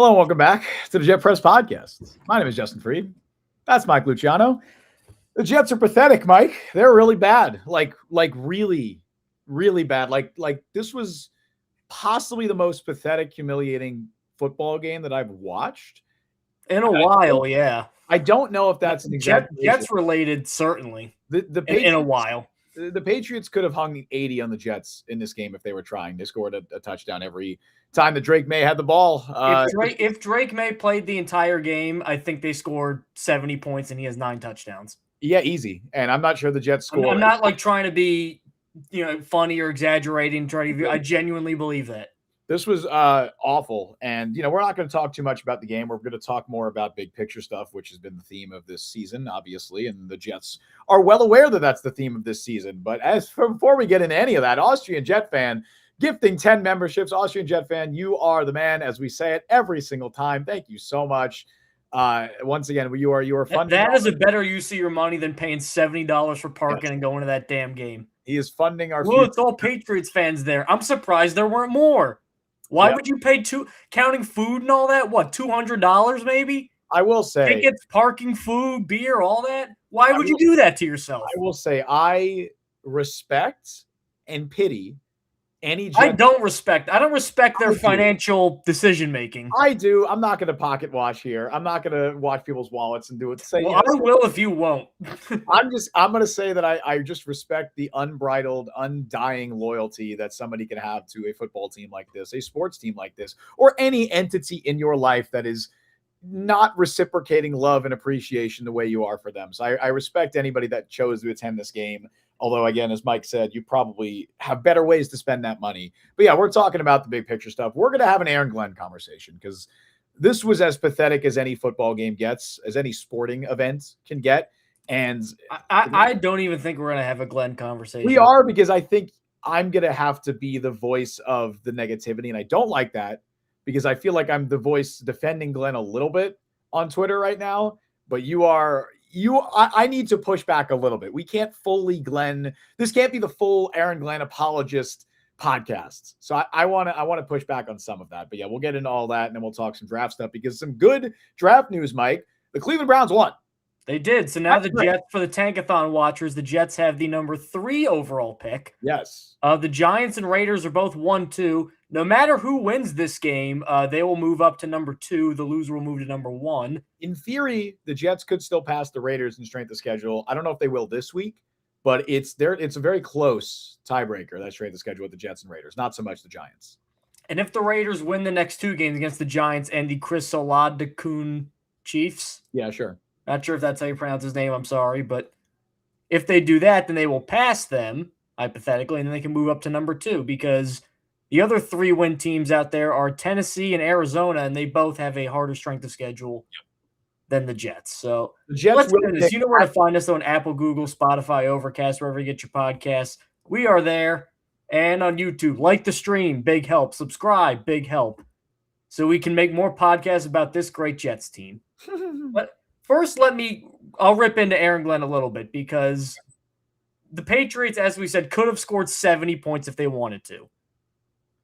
Hello and welcome back to the Jet Press Podcast. My name is Justin Fried. That's Mike Luciano. The Jets are pathetic, Mike. They're really bad. Like really, really bad. Like this was possibly the most pathetic, humiliating football game that I've watched in a while. Yeah, I don't know if that's an exaggeration. Jets related, certainly. The Patriots, in a while. The Patriots could have hung 80 on the Jets in this game if they were trying. They scored a touchdown every time that Drake May had the ball. If Drake May played the entire game, I think they scored 70 points and he has 9 touchdowns. Yeah, easy. And I'm not sure the Jets scored. I'm not like trying to be, funny or exaggerating. I genuinely believe that. This was awful. And, we're not going to talk too much about the game. We're going to talk more about big picture stuff, which has been the theme of this season, obviously. And the Jets are well aware that that's the theme of this season. But before we get into any of that, Austrian Jet fan gifting 10 memberships. Austrian Jet fan, you are the man, as we say it every single time. Thank you so much. Once again, you are funding. That is a better use of your money than paying $70 for parking and going to that damn game. He is funding our future. It's all Patriots fans there. I'm surprised there weren't more. Why would you pay counting food and all that? What, $200 maybe? I will say tickets, parking, food, beer, all that. Why would you do that to yourself? I will say I respect and pity any. I don't respect their financial decision making. I do. I'm not going to pocket watch here. I'm not going to watch people's wallets and do it. I will if you won't. I'm going to say that I just respect the unbridled, undying loyalty that somebody can have to a football team like this, a sports team like this, or any entity in your life that is not reciprocating love and appreciation the way you are for them. So I respect anybody that chose to attend this game. Although, again, as Mike said, you probably have better ways to spend that money. But, yeah, we're talking about the big picture stuff. We're going to have an Aaron Glenn conversation because this was as pathetic as any football game gets, as any sporting event can get. And I don't even think we're going to have a Glenn conversation. We are, because I think I'm going to have to be the voice of the negativity. And I don't like that because I feel like I'm the voice defending Glenn a little bit on Twitter right now. But I need to push back a little bit. We can't fully Glenn. This can't be the full Aaron Glenn apologist podcast. So I want to push back on some of that. But yeah, we'll get into all that and then we'll talk some draft stuff because some good draft news, Mike. The Cleveland Browns won. They did. So now Jets, for the Tankathon watchers, the Jets have the number 3 overall pick. Yes. The Giants and Raiders are both 1-2. No matter who wins this game, they will move up to number 2. The loser will move to number 1. In theory, the Jets could still pass the Raiders in strength of schedule. I don't know if they will this week, but it's a very close tiebreaker, that strength of schedule with the Jets and Raiders, not so much the Giants. And if the Raiders win the next 2 games against the Giants and the Chris Oladokun Chiefs. Yeah, sure. Not sure if that's how you pronounce his name. I'm sorry. But if they do that, then they will pass them, hypothetically, and then they can move up to number 2 because the other 3-win teams out there are Tennessee and Arizona, and they both have a harder strength of schedule than the Jets. So the Jets let's do this. You know where to find us on Apple, Google, Spotify, Overcast, wherever you get your podcasts. We are there. And on YouTube. Like the stream, big help. Subscribe, big help. So we can make more podcasts about this great Jets team. But first, I'll rip into Aaron Glenn a little bit because the Patriots, as we said, could have scored 70 points if they wanted to.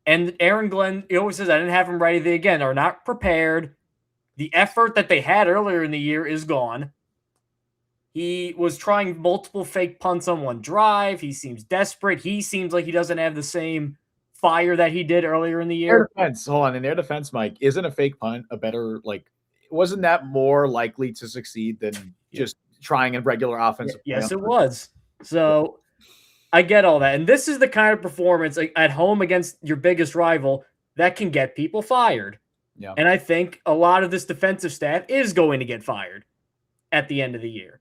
And Aaron Glenn, he always says, I didn't have him ready. They, again, are not prepared. The effort that they had earlier in the year is gone. He was trying multiple fake punts on one drive. He seems desperate. He seems like he doesn't have the same fire that he did earlier in the year. In their defense, Mike, isn't a fake punt a better, wasn't that more likely to succeed than just trying a regular offensive play? Yes, it was. So I get all that. And this is the kind of performance at home against your biggest rival that can get people fired. Yeah. And I think a lot of this defensive staff is going to get fired at the end of the year.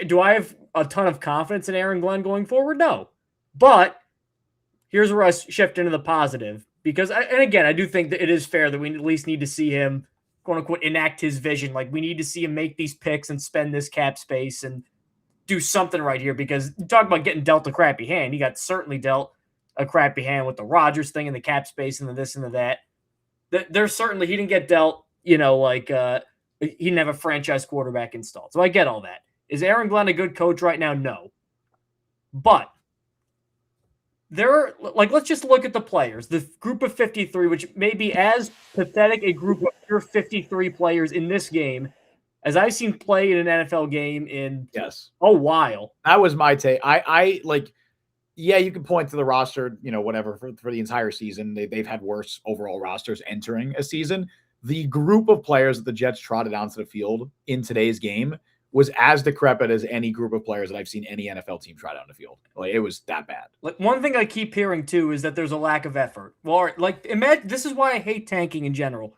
Do I have a ton of confidence in Aaron Glenn going forward? No. But here's where I shift into the positive. Because, and again, I do think that it is fair that we at least need to see him, quote unquote, enact his vision. Like, we need to see him make these picks and spend this cap space and do something right here. Because you talk about getting dealt a crappy hand. He got certainly dealt a crappy hand with the Rodgers thing and the cap space and the this and the that. There's certainly, he didn't get dealt, he didn't have a franchise quarterback installed. So I get all that. Is Aaron Glenn a good coach right now? No. But let's just look at the players. The group of 53, which may be as pathetic a group of pure 53 players in this game as I've seen play in an NFL game in a while. That was my take. I like, yeah, you can point to the roster, whatever, for the entire season. They've had worse overall rosters entering a season. The group of players that the Jets trotted onto the field in today's game was as decrepit as any group of players that I've seen any NFL team try down the field. Like, it was that bad. Like, one thing I keep hearing too is that there's a lack of effort. Well, like, imagine, this is why I hate tanking in general.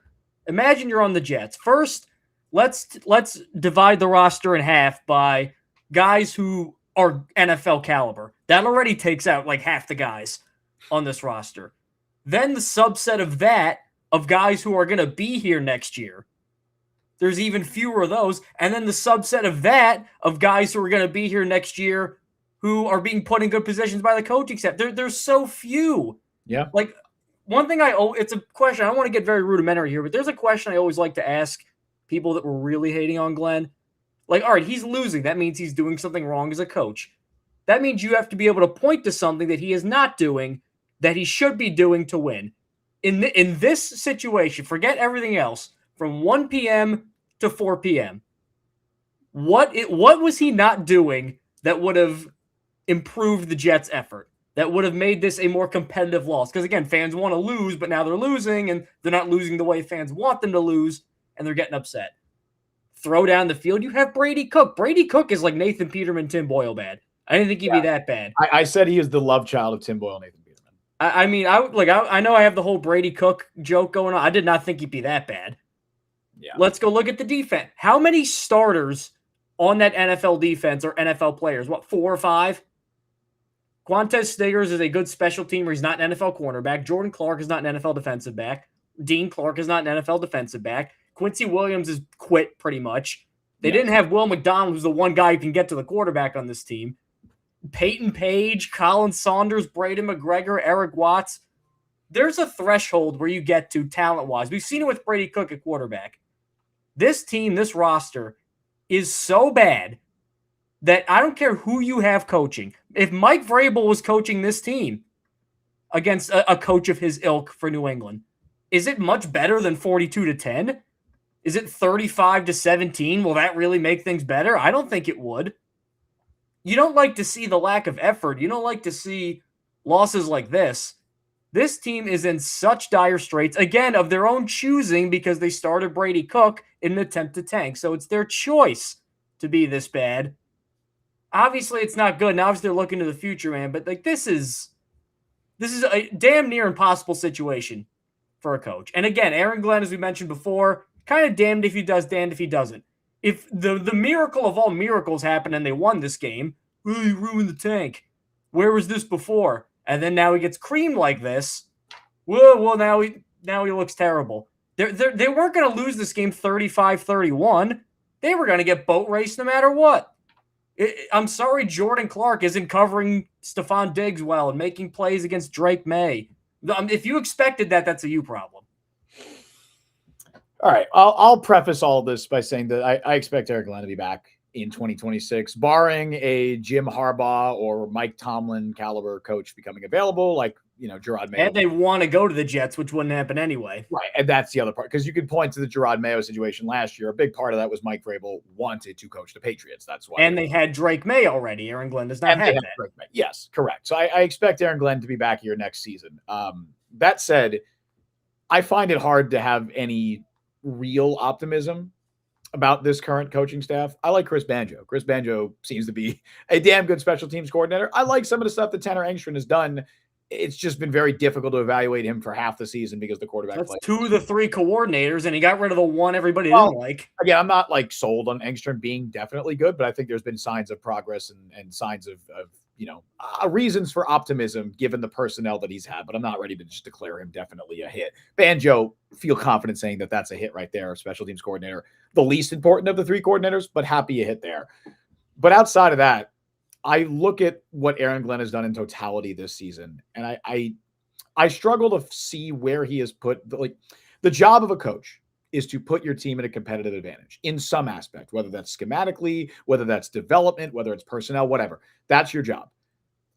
Imagine you're on the Jets. First, let's divide the roster in half by guys who are NFL caliber. That already takes out like half the guys on this roster. Then the subset of that of guys who are going to be here next year. There's even fewer of those. And then the subset of that of guys who are going to be here next year who are being put in good positions by the coaching staff. There's so few. Yeah. Like, one thing it's a question. I don't want to get very rudimentary here, but there's a question I always like to ask people that were really hating on Glenn. Like, all right, he's losing. That means he's doing something wrong as a coach. That means you have to be able to point to something that he is not doing that he should be doing to win. In this situation, forget everything else. From 1 p.m. to 4 p.m., what was he not doing that would have improved the Jets' effort, that would have made this a more competitive loss? Because, again, fans want to lose, but now they're losing, and they're not losing the way fans want them to lose, and they're getting upset. Throw down the field. You have Brady Cook. Brady Cook is like Nathan Peterman, Tim Boyle bad. I didn't think he'd be that bad. I said he is the love child of Tim Boyle, Nathan Peterman. I mean, I know I have the whole Brady Cook joke going on. I did not think he'd be that bad. Yeah. Let's go look at the defense. How many starters on that NFL defense are NFL players? What, 4 or 5? Quantez Stiggers is a good special teamer. He's not an NFL cornerback. Jordan Clark is not an NFL defensive back. Dean Clark is not an NFL defensive back. Quincy Williams is quit pretty much. They didn't have Will McDonald, who's the one guy who can get to the quarterback on this team. Peyton Page, Colin Saunders, Braden McGregor, Eric Watts. There's a threshold where you get to talent-wise. We've seen it with Brady Cook at quarterback. This team, this roster, is so bad that I don't care who you have coaching. If Mike Vrabel was coaching this team against a coach of his ilk for New England, is it much better than 42-10? Is it 35-17? Will that really make things better? I don't think it would. You don't like to see the lack of effort. You don't like to see losses like this. This team is in such dire straits, again, of their own choosing, because they started Brady Cook in an attempt to tank. So it's their choice to be this bad. Obviously, it's not good. And obviously, they're looking to the future, man. But like, this is a damn near impossible situation for a coach. And again, Aaron Glenn, as we mentioned before, kind of damned if he does, damned if he doesn't. If the miracle of all miracles happened and they won this game, well, you ruined the tank. Where was this before? And then now he gets creamed like this. Well, now he looks terrible. They weren't going to lose this game 35-31. They were going to get boat raced no matter what. I'm sorry Jordan Clark isn't covering Stephon Diggs well and making plays against Drake May. If you expected that, that's a you problem. All right, I'll preface all of this by saying that I expect Eric Glenn to be back in 2026, barring a Jim Harbaugh or Mike Tomlin caliber coach becoming available, like, Gerard Mayo. And they want to go to the Jets, which wouldn't happen anyway. Right, and that's the other part, because you could point to the Gerard Mayo situation last year. A big part of that was Mike Vrabel wanted to coach the Patriots. That's why. And they had Drake May already. Aaron Glenn does not have that. Drake May. Yes, correct. So I expect Aaron Glenn to be back here next season. That said, I find it hard to have any real optimism about this current coaching staff. I like Chris Banjo. Chris Banjo seems to be a damn good special teams coordinator. I like some of the stuff that Tanner Engstrand has done. It's just been very difficult to evaluate him for half the season because the quarterback. That's 2 of the 3 coordinators, and he got rid of the one everybody didn't like. Again, I'm not sold on Engstrand being definitely good, but I think there's been signs of progress and signs of reasons for optimism given the personnel that he's had. But I'm not ready to just declare him definitely a hit. Banjo, feel confident saying that that's a hit right there. Special teams coordinator, the least important of the 3 coordinators, but happy a hit there. But outside of that, I look at what Aaron Glenn has done in totality this season, and I struggle to see where he has put the job of a coach is to put your team in a competitive advantage in some aspect, whether that's schematically, whether that's development, whether it's personnel, whatever. That's your job.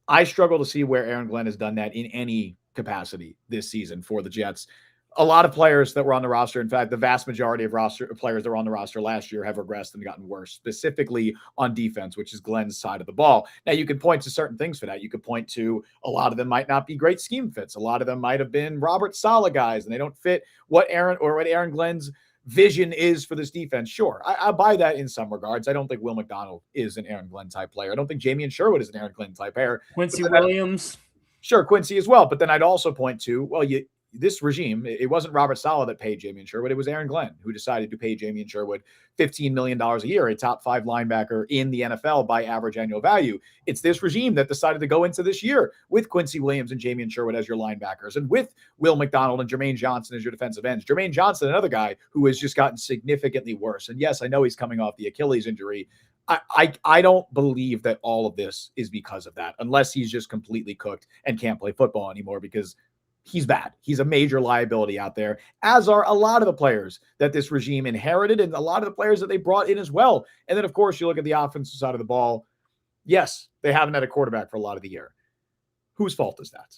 I struggle to see where Aaron Glenn has done that in any capacity this season for the Jets. A lot of players that were on the roster, in fact, the vast majority of roster players that were on the roster last year have regressed and gotten worse, specifically on defense, which is Glenn's side of the ball. Now, you could point to certain things for that. You could point to a lot of them might not be great scheme fits. A lot of them might have been Robert Saleh guys, and they don't fit what Aaron Glenn's vision is for this defense. Sure, I buy that in some regards. I don't think Will McDonald is an Aaron Glenn type player. I don't think Jamie Sherwood is an Aaron Glenn type player. Quincy Williams. Sure, Quincy as well. But then I'd also point to, well, this regime, it wasn't Robert Saleh that paid Jamie Sherwood. It was Aaron Glenn who decided to pay Jamie Sherwood $15 million a year, a top 5 linebacker in the NFL by average annual value. It's this regime that decided to go into this year with Quincy Williams and Jamie Sherwood as your linebackers, and with Will McDonald and Jermaine Johnson as your defensive ends. Jermaine Johnson, another guy who has just gotten significantly worse. And yes, I know he's coming off the Achilles injury. I don't believe that all of this is because of that, unless he's just completely cooked and can't play football anymore, because he's bad. He's a major liability out there, as are a lot of the players that this regime inherited and a lot of the players that they brought in as well. And then, of course, you look at the offensive side of the ball. Yes, they haven't had a quarterback for a lot of the year. Whose fault is that?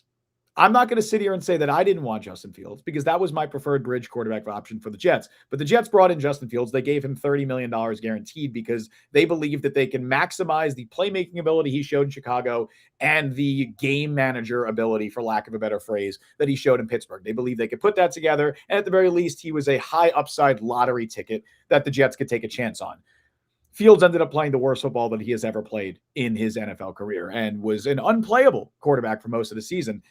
I'm not going to sit here and say that I didn't want Justin Fields, because that was my preferred bridge quarterback option for the Jets. But the Jets brought in Justin Fields. They gave him $30 million guaranteed because they believe that they can maximize the playmaking ability he showed in Chicago and the game manager ability, for lack of a better phrase, that he showed in Pittsburgh. They believe they could put that together. And at the very least, he was a high upside lottery ticket that the Jets could take a chance on. Fields ended up playing the worst football that he has ever played in his NFL career and was an unplayable quarterback for most of the season.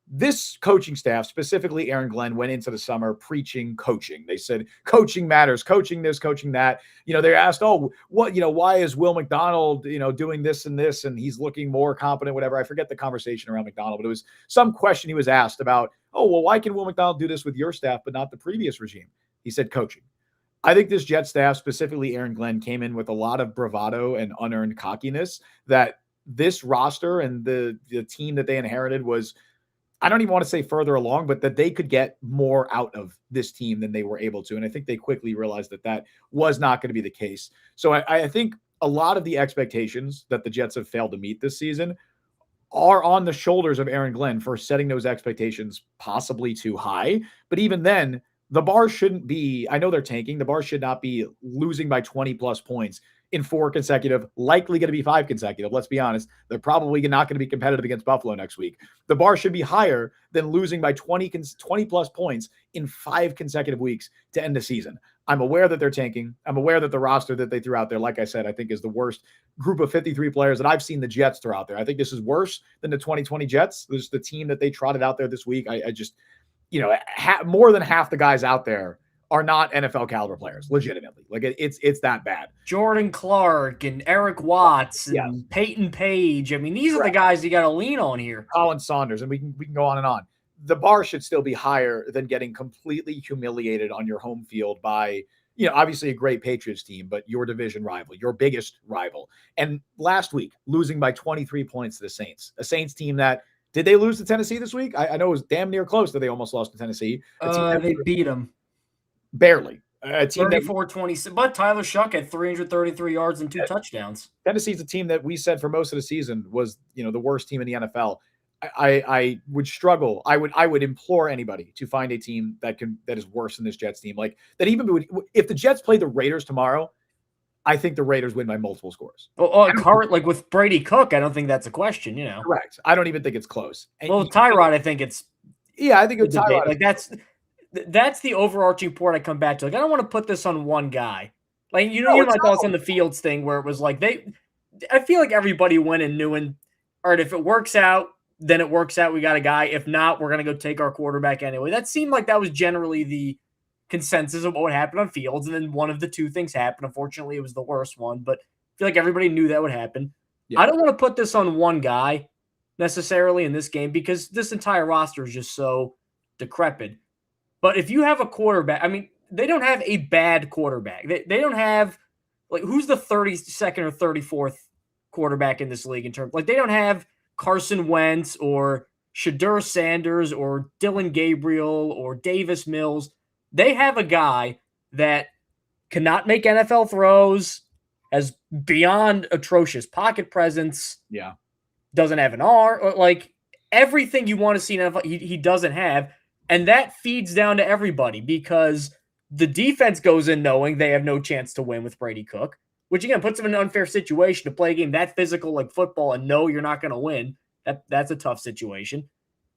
This coaching staff, specifically Aaron Glenn, went into the summer preaching coaching. They said coaching matters, coaching this, coaching that. They're asked, why is Will McDonald, doing this and this, and he's looking more competent, whatever. I forget the conversation around McDonald, but it was some question he was asked about, why can Will McDonald do this with your staff but not the previous regime? He said coaching. I think this Jet staff, specifically Aaron Glenn, came in with a lot of bravado and unearned cockiness that this roster and the team that they inherited was, I don't even want to say further along, but that they could get more out of this team than they were able to. And I think they quickly realized that was not going to be the case. So I think a lot of the expectations that the Jets have failed to meet this season are on the shoulders of Aaron Glenn for setting those expectations possibly too high. But even then, the bar shouldn't be, I know they're tanking, the bar should not be losing by 20 plus points in 4 consecutive, likely going to be 5 consecutive. Let's be honest. They're probably not going to be competitive against Buffalo next week. The bar should be higher than losing by 20 plus points in 5 consecutive weeks to end the season. I'm aware that they're tanking. I'm aware that the roster that they threw out there, like I said, I think is the worst group of 53 players that I've seen the Jets throw out there. I think this is worse than the 2020 Jets. This is the team that they trotted out there this week. I just, more than half the guys out there are not NFL caliber players, legitimately. Like it's that bad. Jordan Clark and Eric Watts and Peyton Page. I mean, these are the guys you got to lean on here. Colin Saunders, and we can go on and on. The bar should still be higher than getting completely humiliated on your home field by, obviously a great Patriots team, but your division rival, your biggest rival. And last week, losing by 23 points to the Saints, a Saints team that, did they lose to Tennessee this week? I know it was damn near close that they almost lost to Tennessee. They beat them. Barely. A team 34-26, but Tyler Shuck had 333 yards and 2 touchdowns. Tennessee's a team that we said for most of the season was, the worst team in the NFL. I would struggle. I would implore anybody to find a team that is worse than this Jets team. Like that, even if the Jets play the Raiders tomorrow, I think the Raiders win by multiple scores. Well, like with Brady Cook, I don't think that's a question. Correct. I don't even think it's close. And with Tyrod, I think it's I think it's Tyrod. Like that's the overarching point I come back to. Like, I don't want to put this on one guy. Like, my thoughts on the Fields thing, where it was like I feel like everybody went and knew, and all right, if it works out, then it works out. We got a guy. If not, we're gonna go take our quarterback anyway. That seemed like that was generally the consensus of what happened on Fields, and then one of the two things happened. Unfortunately, it was the worst one, but I feel like everybody knew that would happen. Yeah. I don't want to put this on one guy necessarily in this game, because this entire roster is just so decrepit. But if you have a quarterback, I mean, they don't have a bad quarterback. They don't have, like, who's the 32nd or 34th quarterback in this league in terms, like, they don't have Carson Wentz or Shadur Sanders or Dylan Gabriel or Davis Mills. They have a guy that cannot make NFL throws, has beyond atrocious pocket presence. Yeah. doesn't have an arm, or like everything you want to see in NFL, he doesn't have. And that feeds down to everybody because the defense goes in knowing they have no chance to win with Brady Cook, which again puts them in an unfair situation to play a game that physical like football and know you're not going to win. That's a tough situation.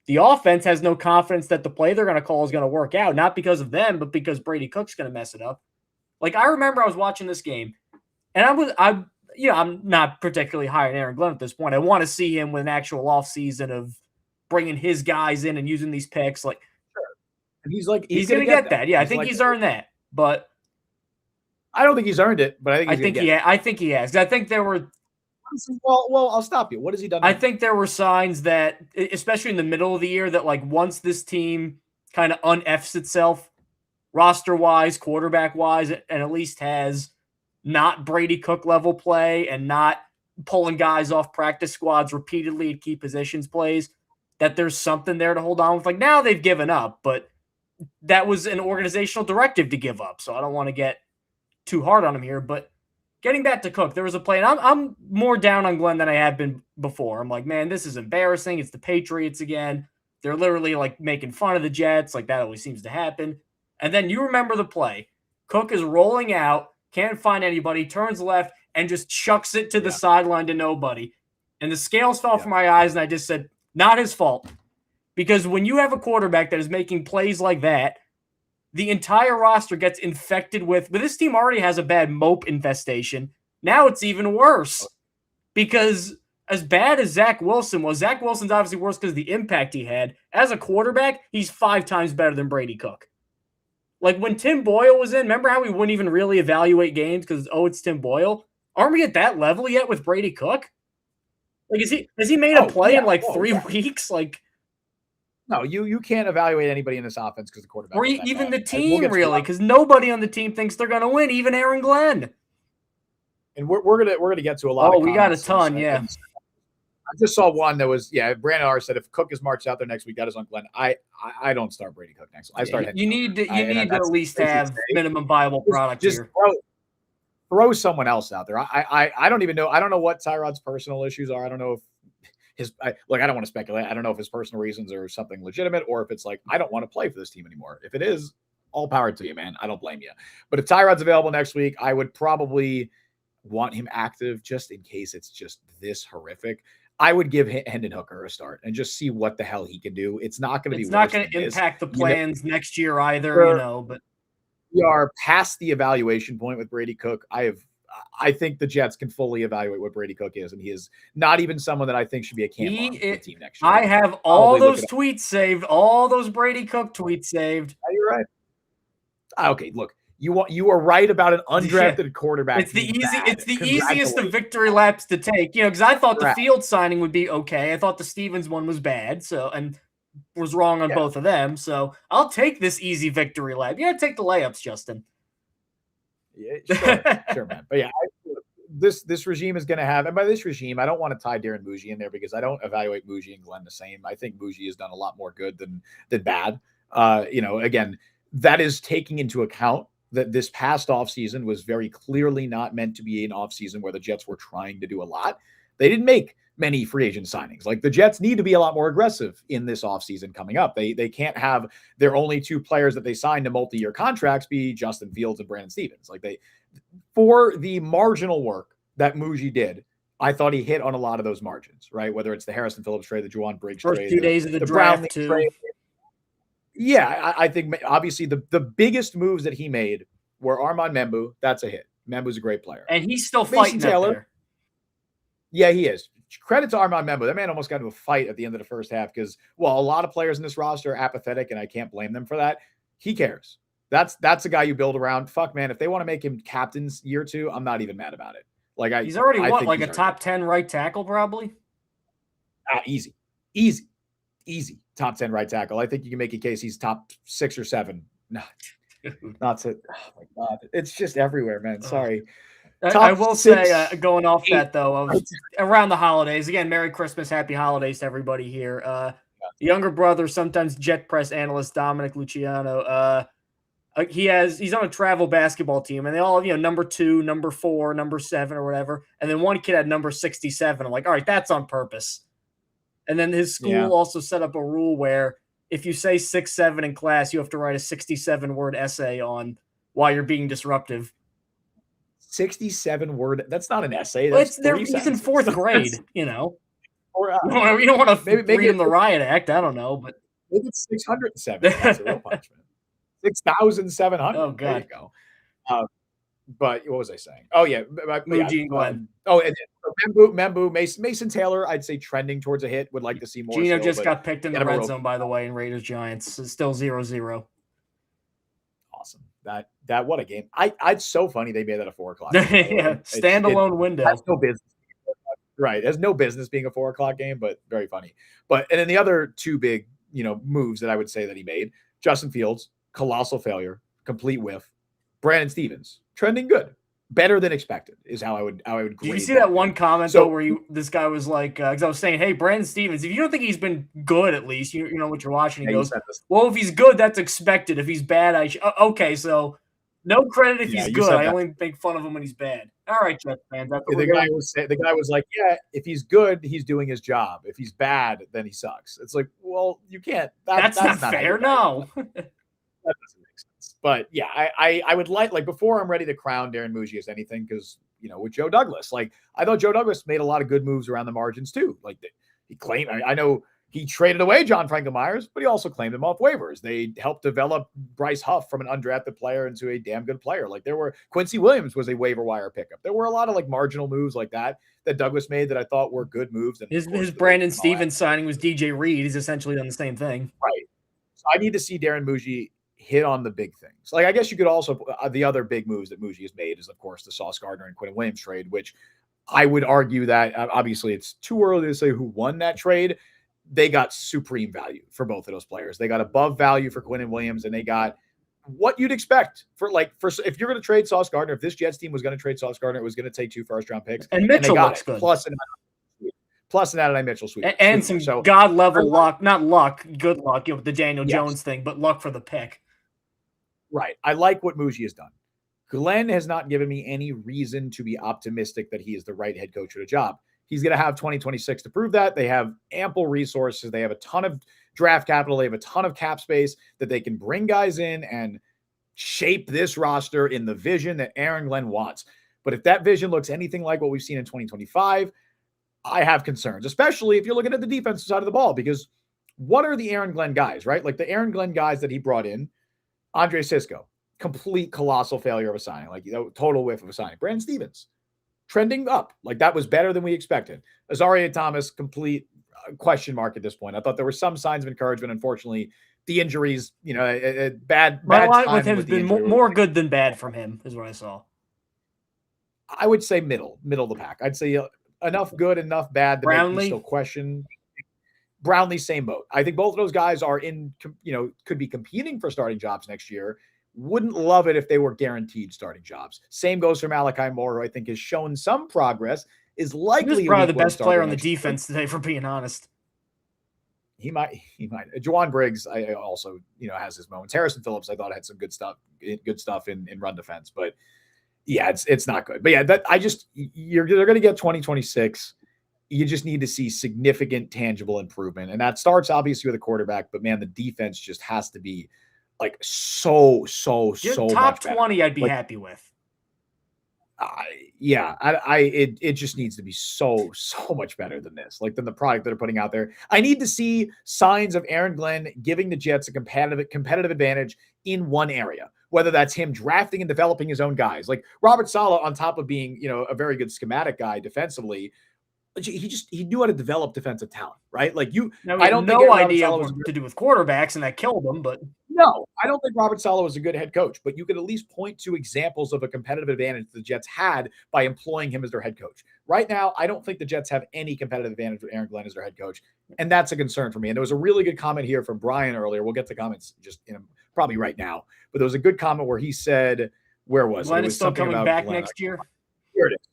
The offense has no confidence that the play they're going to call is going to work out, not because of them, but because Brady Cook's going to mess it up. Like I remember I was watching this game, and I'm not particularly high on Aaron Glenn at this point. I want to see him with an actual offseason of bringing his guys in and using these picks. Like, and he's going to get that. Yeah, I think he's earned that, but I don't think he's earned it. But I think he has. I think there were. Well, I'll stop you. What has he done? I think there were signs that, especially in the middle of the year, that like once this team kind of un-Fs itself, roster-wise, quarterback-wise, and at least has not Brady Cook level play and not pulling guys off practice squads repeatedly at key positions plays, that there's something there to hold on with. Like now they've given up, but that was an organizational directive to give up. So I don't want to get too hard on him here, but getting back to Cook, there was a play, and I'm more down on Glenn than I have been before. I'm like, man, this is embarrassing. It's the Patriots again. They're literally like making fun of the Jets. Like that always seems to happen. And then you remember the play. Cook is rolling out, can't find anybody, turns left, and just chucks it to the sideline to nobody. And the scales fell from my eyes, and I just said, not his fault. Because when you have a quarterback that is making plays like that, the entire roster gets infected with, but this team already has a bad mope infestation. Now it's even worse because as bad as Zach Wilson was, Zach Wilson's obviously worse because of the impact he had. As a quarterback, he's 5 times better than Brady Cook. Like when Tim Boyle was in, remember how we wouldn't even really evaluate games because, it's Tim Boyle? Aren't we at that level yet with Brady Cook? Like, has he made a play in 3 weeks? Like, no, you can't evaluate anybody in this offense because the quarterback. Or even the team, really, because nobody on the team thinks they're going to win, even Aaron Glenn. And we're gonna get to a lot. Oh, we got a ton, yeah. I just saw one that was, Brandon R said if Cook is marched out there next week, that is on Glenn. I don't start Brady Cook next week. I start. You need to at least have minimum viable product here. Throw someone else out there. I don't even know. I don't know what Tyrod's personal issues are. I don't know if I don't want to speculate. I don't know if his personal reasons are something legitimate or if it's like, I don't want to play for this team anymore. If it is, all power to you, man. I don't blame you. But if Tyrod's available next week, I would probably want him active just in case it's just this horrific. I would give Hendon Hooker a start and just see what the hell he can do. It's not going to be. It's not going to impact the plans next year either, but we are past the evaluation point with Brady Cook. I think the Jets can fully evaluate what Brady Cook is, and he is not even someone that I think should be a camp on the team next year. I have all those tweets saved, all those Brady Cook tweets saved. You're right. Okay, look, you are right about an undrafted quarterback. It's the easiest of victory laps to take, because I thought the Field signing would be okay. I thought the Stevens one was bad, and was wrong on both of them. So I'll take this easy victory lap. You gotta take the layups, Justin. Yeah, sure, man. But yeah, this regime is going to have, and by this regime, I don't want to tie Darren Muji in there because I don't evaluate Muji and Glenn the same. I think Muji has done a lot more good than bad. Again, that is taking into account that this past offseason was very clearly not meant to be an offseason where the Jets were trying to do a lot. They didn't make many free agent signings. Like the Jets need to be a lot more aggressive in this offseason coming up. They can't have their only 2 players that they signed to multi-year contracts be Justin Fields and Brandon Stevens. For the marginal work that Muji did, I thought he hit on a lot of those margins, right? Whether it's the Harrison Phillips trade, the Juwan Briggs trade, first 2 days of the draft too. Trade. Yeah, I think obviously the biggest moves that he made were Armand Membu. That's a hit. Membu's a great player. And he's still fighting Taylor. There. Yeah, he is. Credit to Armand Membu. That man almost got into a fight at the end of the first half because, a lot of players in this roster are apathetic, and I can't blame them for that. He cares. That's a guy you build around. Fuck, man. If they want to make him captain's year 2, I'm not even mad about it. He's already a top 10 right tackle, probably. Easy top 10 right tackle. I think you can make a case he's top 6 or 7. No, not so. Oh my God, it's just everywhere, man. Sorry. I will say, going off that though, around the holidays again. Merry Christmas, Happy Holidays to everybody here. The younger brother, sometimes Jet Press analyst Dominic Luciano. He's on a travel basketball team, and they all have number 2, number 4, number 7, or whatever. And then one kid had number 67. I'm like, all right, that's on purpose. And then his school also set up a rule where if you say 6'7" in class, you have to write a 67-word essay on why you're being disruptive. 67-word. That's not an essay. Well, That's he's in fourth grade, you know. Or, you don't want to read him the riot act. I don't know, but maybe it's 607. That's a real punishment. 6,700. Oh, God. There you go. But what was I saying? Oh, yeah. Muji and Glenn. And Membu, Mason Taylor, I'd say trending towards a hit. Would like to see more. Gino just got picked in the red zone, by the way, in Raiders Giants. It's still 0-0. Awesome. That what a game. It's so funny they made that a 4:00 game. Yeah, standalone window. Has no business. Right. It has no business being a 4:00 game, but very funny. And then the other two big, moves that I would say that he made, Justin Fields, colossal failure, complete whiff. Brandon Stevens, trending good. Better than expected is how I would grade. Did you see that one comment though where this guy was like, because I was saying, hey, Brandon Stevens, if you don't think he's been good, at least you know what you're watching. He goes, well, if he's good, that's expected. If he's bad, okay. So no credit if he's good. I only make fun of him when he's bad. All right, Jets fans. The guy was like, yeah, if he's good, he's doing his job. If he's bad, then he sucks. It's like, well, you can't. That's not fair. No. That doesn't make sense. But yeah, I would like before I'm ready to crown Darren Muji as anything, because with Joe Douglas, I thought Joe Douglas made a lot of good moves around the margins too. He claimed, I know he traded away John Franklin Myers, but he also claimed him off waivers. They helped develop Bryce Huff from an undrafted player into a damn good player. Quincy Williams was a waiver wire pickup. There were a lot of marginal moves like that Douglas made that I thought were good moves. And his Brandon Stevens signing was DJ Reed. He's essentially done the same thing. Right. So I need to see Darren Muji hit on the big things. I guess you could also, the other big moves that Muji has made is, of course, the Sauce Gardner and Quinn Williams trade, which I would argue that obviously it's too early to say who won that trade. They got supreme value for both of those players. They got above value for Quinn and Williams, and they got what you'd expect for if you're going to trade Sauce Gardner, if this Jets team was going to trade Sauce Gardner, it was going to take 2 first-round picks. And Mitchell looks good. Plus an Adonai Mitchell sweep. And some God-level luck. Not luck, good luck, the Daniel Jones thing, but luck for the pick. Right. I like what Muji has done. Glenn has not given me any reason to be optimistic that he is the right head coach for the job. He's going to have 2026 to prove that. They have ample resources. They have a ton of draft capital. They have a ton of cap space that they can bring guys in and shape this roster in the vision that Aaron Glenn wants. But if that vision looks anything like what we've seen in 2025, I have concerns, especially if you're looking at the defensive side of the ball, because what are the Aaron Glenn guys, right? The Aaron Glenn guys that he brought in, Andre Sisco, complete colossal failure of a signing, total whiff of a signing. Brandon Stevens, trending up. That was better than we expected. Azaria Thomas, complete question mark at this point. I thought there were some signs of encouragement. Unfortunately, the injuries, bad. My line with him has been more good than bad from him, is what I saw. I would say middle of the pack. I'd say enough good, enough bad to make me still question. Brownlee, same boat. I think both of those guys are could be competing for starting jobs next year. Wouldn't love it if they were guaranteed starting jobs. Same goes for Malachi Moore, who I think has shown some progress, is likely probably the best player on the defense today, for being honest. He might. Juwan Briggs, I also, has his moments. Harrison Phillips, I thought had some good stuff in run defense, but yeah, it's not good. But yeah, they're going to get 2026. You just need to see significant tangible improvement. And that starts obviously with a quarterback, but man, the defense just has to be so top 20 I'd be happy with. It just needs to be so much better than this, than the product that they're putting out there. I need to see signs of Aaron Glenn giving the Jets a competitive advantage in one area, whether that's him drafting and developing his own guys. Robert Saleh, on top of being, a very good schematic guy defensively, he knew how to develop defensive talent, right? I don't think no idea what to do with quarterbacks, and that killed him. But no, I don't think Robert Saleh was a good head coach. But you could at least point to examples of a competitive advantage the Jets had by employing him as their head coach. Right now, I don't think the Jets have any competitive advantage with Aaron Glenn as their head coach, and that's a concern for me. And there was a really good comment here from Brian earlier. We'll get to comments just probably right now, but there was a good comment where he said, "Where was Glenn it? It was is still something coming about back Glenn. next year." Here it is.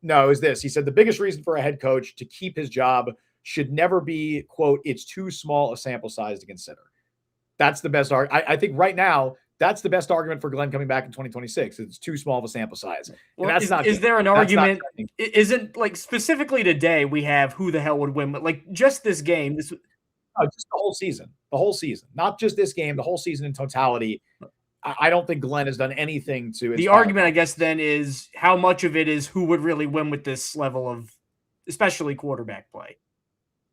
No, it was this. He said the biggest reason for a head coach to keep his job should never be, quote, it's too small a sample size to consider. That's the best argument. I think right now that's the best argument for Glenn coming back in 2026. It's too small of a sample size. Well, and that's is there an argument? Isn't like specifically today we have who the hell would win, but like just this game, just the whole season, not just this game, the whole season in totality. I don't think Glenn has done anything to. The argument, I guess, then is how much of it is who would really win with this level of, especially quarterback play.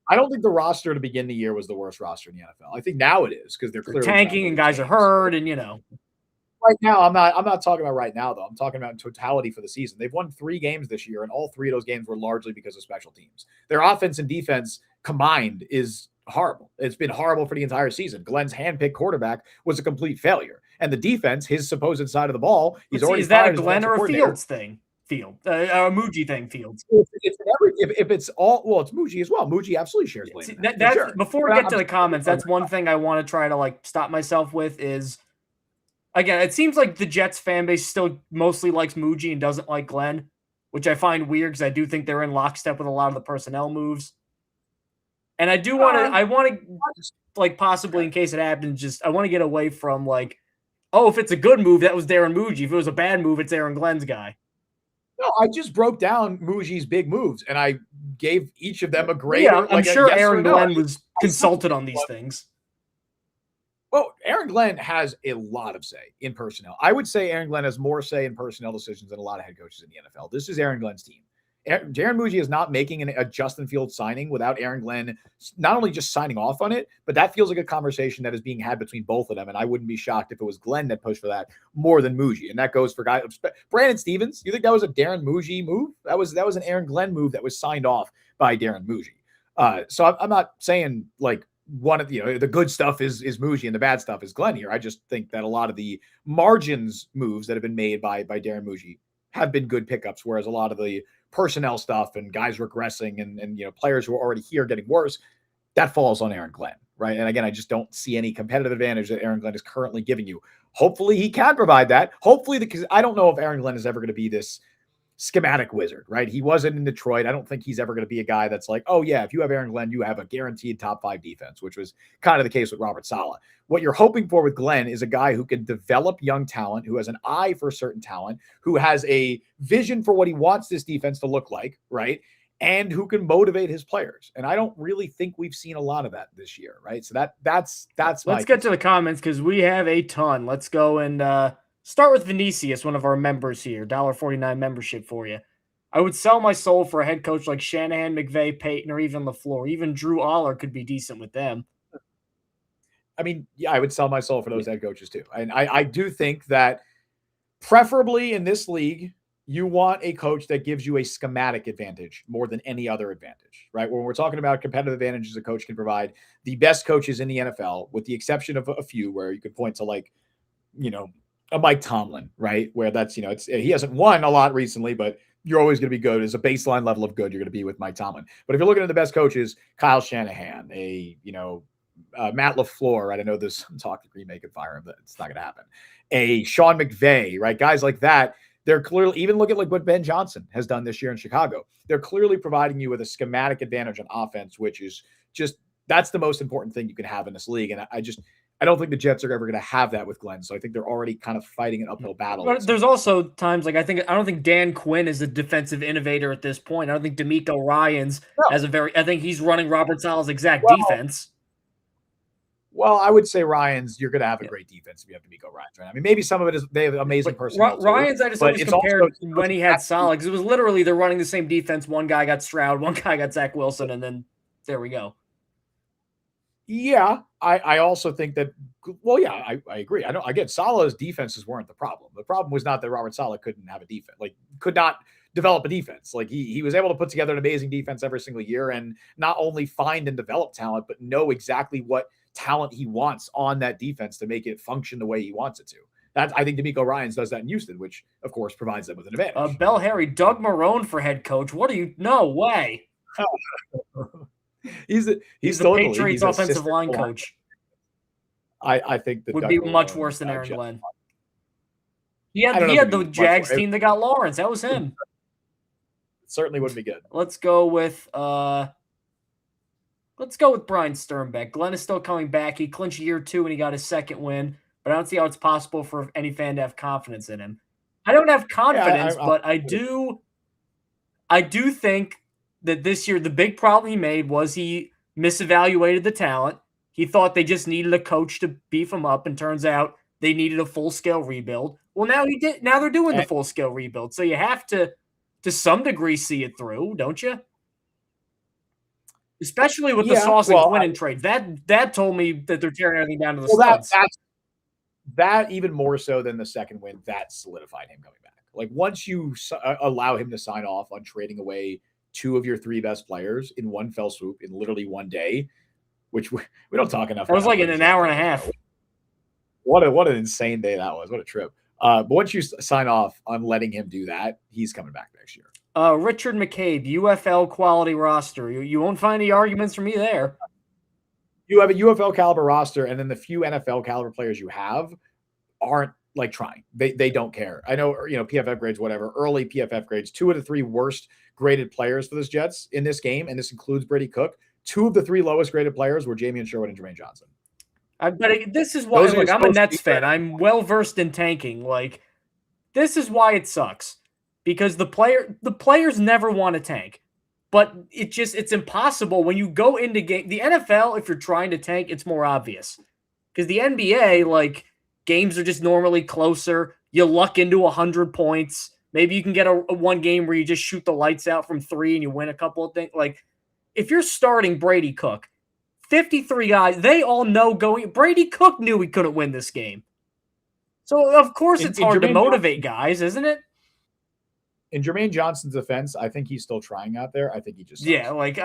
I don't think the roster to begin the year was the worst roster in the NFL. I think now it is because they're clearly tanking and guys are hurt, and Right now, I'm not talking about right now though. I'm talking about in totality for the season. They've won 3 games this year, and all 3 of those games were largely because of special teams. Their offense and defense combined is horrible. It's been horrible for the entire season. Glenn's handpicked quarterback was a complete failure, and the defense, his supposed side of the ball, he's already. Is that a Glenn or a Fields thing? A Muji thing, Fields. If it's all, well, it's Muji as well. Muji absolutely shares blame. That's before we get to the comments. That's one thing I want to try to like stop myself with is, again, it seems like the Jets fan base still mostly likes Muji and doesn't like Glenn, which I find weird because I do think they're in lockstep with a lot of the personnel moves. And I do want to, I want to like possibly in case it happens, just I want to get away from like, oh, if it's a good move, that was Darren Muji. If it was a bad move, it's Aaron Glenn's guy. No, I just broke down Muji's big moves, and I gave each of them a grade. Yeah, I'm sure Aaron Glenn was consulted on these things. Well, Aaron Glenn has a lot of say in personnel. I would say Aaron Glenn has more say in personnel decisions than a lot of head coaches in the NFL. This is Aaron Glenn's team. Darren Muji is not making a Justin Fields signing without Aaron Glenn not only just signing off on it, but that feels like a conversation that is being had between both of them. And I wouldn't be shocked if it was Glenn that pushed for that more than Muji. And that goes for guys. Brandon Stevens, you think that was a Darren Muji move? That was an Aaron Glenn move that was signed off by Darren Muji. So I'm not saying like one of the good stuff is Muji and the bad stuff is Glenn here. I just think that a lot of the margins moves that have been made by Darren Muji have been good pickups, whereas a lot of the personnel stuff and guys regressing and players who are already here getting worse, that falls on Aaron Glenn, right? And again, I just don't see any competitive advantage that Aaron Glenn is currently giving you. Hopefully he can provide that. Hopefully, because I don't know if Aaron Glenn is ever going to be this schematic wizard, right? He wasn't in Detroit. I don't think he's ever going to be a guy that's like, oh yeah, if you have Aaron Glenn, you have a guaranteed top 5 defense, which was kind of the case with Robert Saleh. What you're hoping for with Glenn is a guy who can develop young talent, who has an eye for certain talent, who has a vision for what he wants this defense to look like, right? And who can motivate his players. And I don't really think we've seen a lot of that this year, right? So that's let's get to the comments because we have a ton. Let's go and start with Vinicius, one of our members here, $1.49 membership for you. I would sell my soul for a head coach like Shanahan, McVay, Payton, or even LaFleur. Even Drew Aller could be decent with them. I mean, yeah, I would sell my soul for those head coaches too. And I do think that preferably in this league, you want a coach that gives you a schematic advantage more than any other advantage, right? When we're talking about competitive advantages a coach can provide, the best coaches in the NFL, with the exception of a few where you could point to like, a Mike Tomlin, right? Where that's, he hasn't won a lot recently, but you're always going to be good. As a baseline level of good, you're going to be with Mike Tomlin. But if you're looking at the best coaches, Kyle Shanahan, Matt LaFleur, right? I know there's some talk that Green Bay could fire him, but it's not going to happen. A Sean McVay, right? Guys like that, they're clearly, even look at like what Ben Johnson has done this year in Chicago. They're clearly providing you with a schematic advantage on offense, which is just, that's the most important thing you can have in this league. And I don't think the Jets are ever going to have that with Glenn. So I think they're already kind of fighting an uphill battle. But there's also times like I don't think Dan Quinn is a defensive innovator at this point. I don't think DeMeco Ryans has I think he's running Robert Saleh's exact defense. Well, I would say Ryans, you're going to have a great defense if you have DeMeco Ryans, right? I mean, maybe some of it is they have amazing personnel. Ryans, I just always compared when he had Saleh because it was literally they're running the same defense. One guy got Stroud, one guy got Zach Wilson, and then there we go. Yeah, I also think that, well, yeah, I agree. Again, Saleh's defenses weren't the problem. The problem was not that Robert Saleh couldn't have a defense, like could not develop a defense. Like he was able to put together an amazing defense every single year and not only find and develop talent, but know exactly what talent he wants on that defense to make it function the way he wants it to. I think DeMeco Ryans does that in Houston, which of course provides them with an advantage. Bell Harry, Doug Marrone for head coach. What do you? No way. He's the totally, Patriots offensive line coach. I think that would be much worse than Aaron Glenn. He had the Jags team that got Lawrence. That was him. It certainly wouldn't be good. Let's go with Brian Sternbeck. Glenn is still coming back. He clinched year 2 and he got his second win. but I don't see how it's possible for any fan to have confidence in him. I don't have confidence, but I do think that this year the big problem he made was he misevaluated the talent. He thought they just needed a coach to beef him up, and turns out they needed a full-scale rebuild. Well, now they're doing the full-scale rebuild, so you have to some degree, see it through, don't you? Especially with the Sauce and Quinnen trade. That told me that they're tearing everything down to the studs. That even more so than the second win, that solidified him coming back. Like, once you allow him to sign off on trading away 2 of your 3 best players in one fell swoop in literally one day, which we don't talk enough about. That was like in an hour and a half. What an insane day that was. What a trip. But once you sign off on letting him do that, he's coming back next year. Richard McCabe, UFL quality roster. You won't find any arguments from me there. You have a UFL caliber roster, and then the few NFL caliber players you have aren't like trying. They don't care. I know, PFF grades, whatever, early PFF grades, 2 of the 3 worst graded players for this Jets in this game, and this includes Brady Cook. 2 of the 3 lowest graded players were Jamie Sherwood and Jermaine Johnson. But this is why, look, I'm a Nets fan. I'm well versed in tanking. Like, this is why it sucks, because the players never want to tank. But it's impossible when you go into game. The NFL, if you're trying to tank, it's more obvious. Because the NBA, like, games are just normally closer. You luck into 100 points. Maybe you can get a one game where you just shoot the lights out from 3 and you win a couple of things. Like, if you're starting Brady Cook, 53 guys, they all know Brady Cook knew he couldn't win this game. So, of course, it's hard to motivate guys, isn't it? In Jermaine Johnson's defense, I think he's still trying out there. I think he just sucks. Yeah, like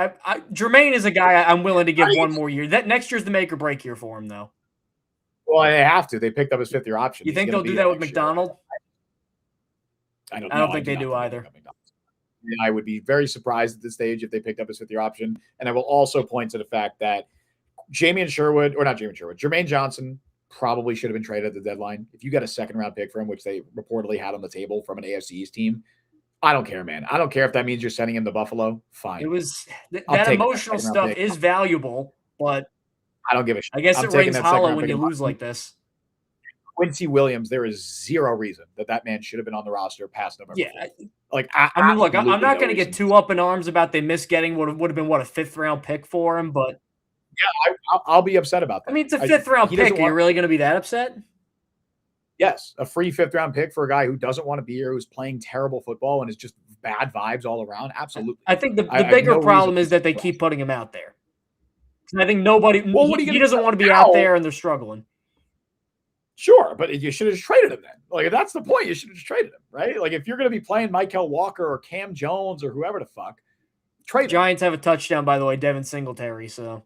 Jermaine is a guy I'm willing to give one more year. That next year's the make or break year for him, though. Well, they have to. They picked up his 5th-year option. You think they'll do that with McDonald? I don't think they do either. I would be very surprised at this stage if they picked up his 5th-year option. And I will also point to the fact that Jermaine Johnson probably should have been traded at the deadline. If you got a 2nd-round pick for him, which they reportedly had on the table from an AFC East team, I don't care, man. I don't care if that means you're sending him to Buffalo. Fine. It was that emotional stuff is valuable, but I don't give a shit. I guess it rings hollow when you lose like this. Quincy Williams, there is 0 reason that man should have been on the roster past November. Yeah. 4th. Like, I mean, look, I'm not going to get too up in arms about they missed getting what would have been, a 5th-round pick for him, but yeah, I'll be upset about that. I mean, it's a 5th-round pick. Are you really going to be that upset? Yes, a free 5th-round pick for a guy who doesn't want to be here, who's playing terrible football and is just bad vibes all around. Absolutely. I think the bigger problem is that they keep putting him out there. I think he doesn't want to be out there, and they're struggling. Sure, but you should have just traded him then. Like, if that's the point, you should have just traded him, right? Like, if you're going to be playing Michael Walker or Cam Jones or whoever the fuck, trade him. Giants have a touchdown, by the way, Devin Singletary, so.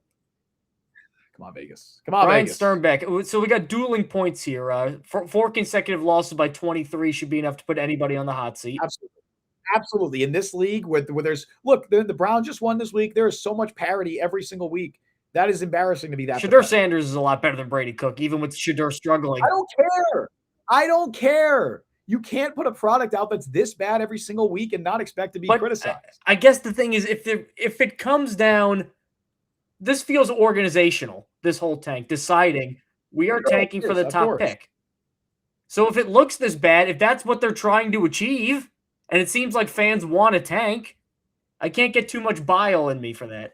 Come on, Vegas. Come on, Ryan Vegas. Sternbeck. So we got dueling points here. 4 consecutive losses by 23 should be enough to put anybody on the hot seat. Absolutely. In this league where there's – look, the Browns just won this week. There is so much parity every single week. That is embarrassing to be that. Shedeur Sanders is a lot better than Brady Cook, even with Shedeur struggling. I don't care. You can't put a product out that's this bad every single week and not expect to be criticized. I guess the thing is, if it comes down, this feels organizational, this whole tank, deciding we are tanking for the top pick. So if it looks this bad, if that's what they're trying to achieve, and it seems like fans want to tank, I can't get too much bile in me for that.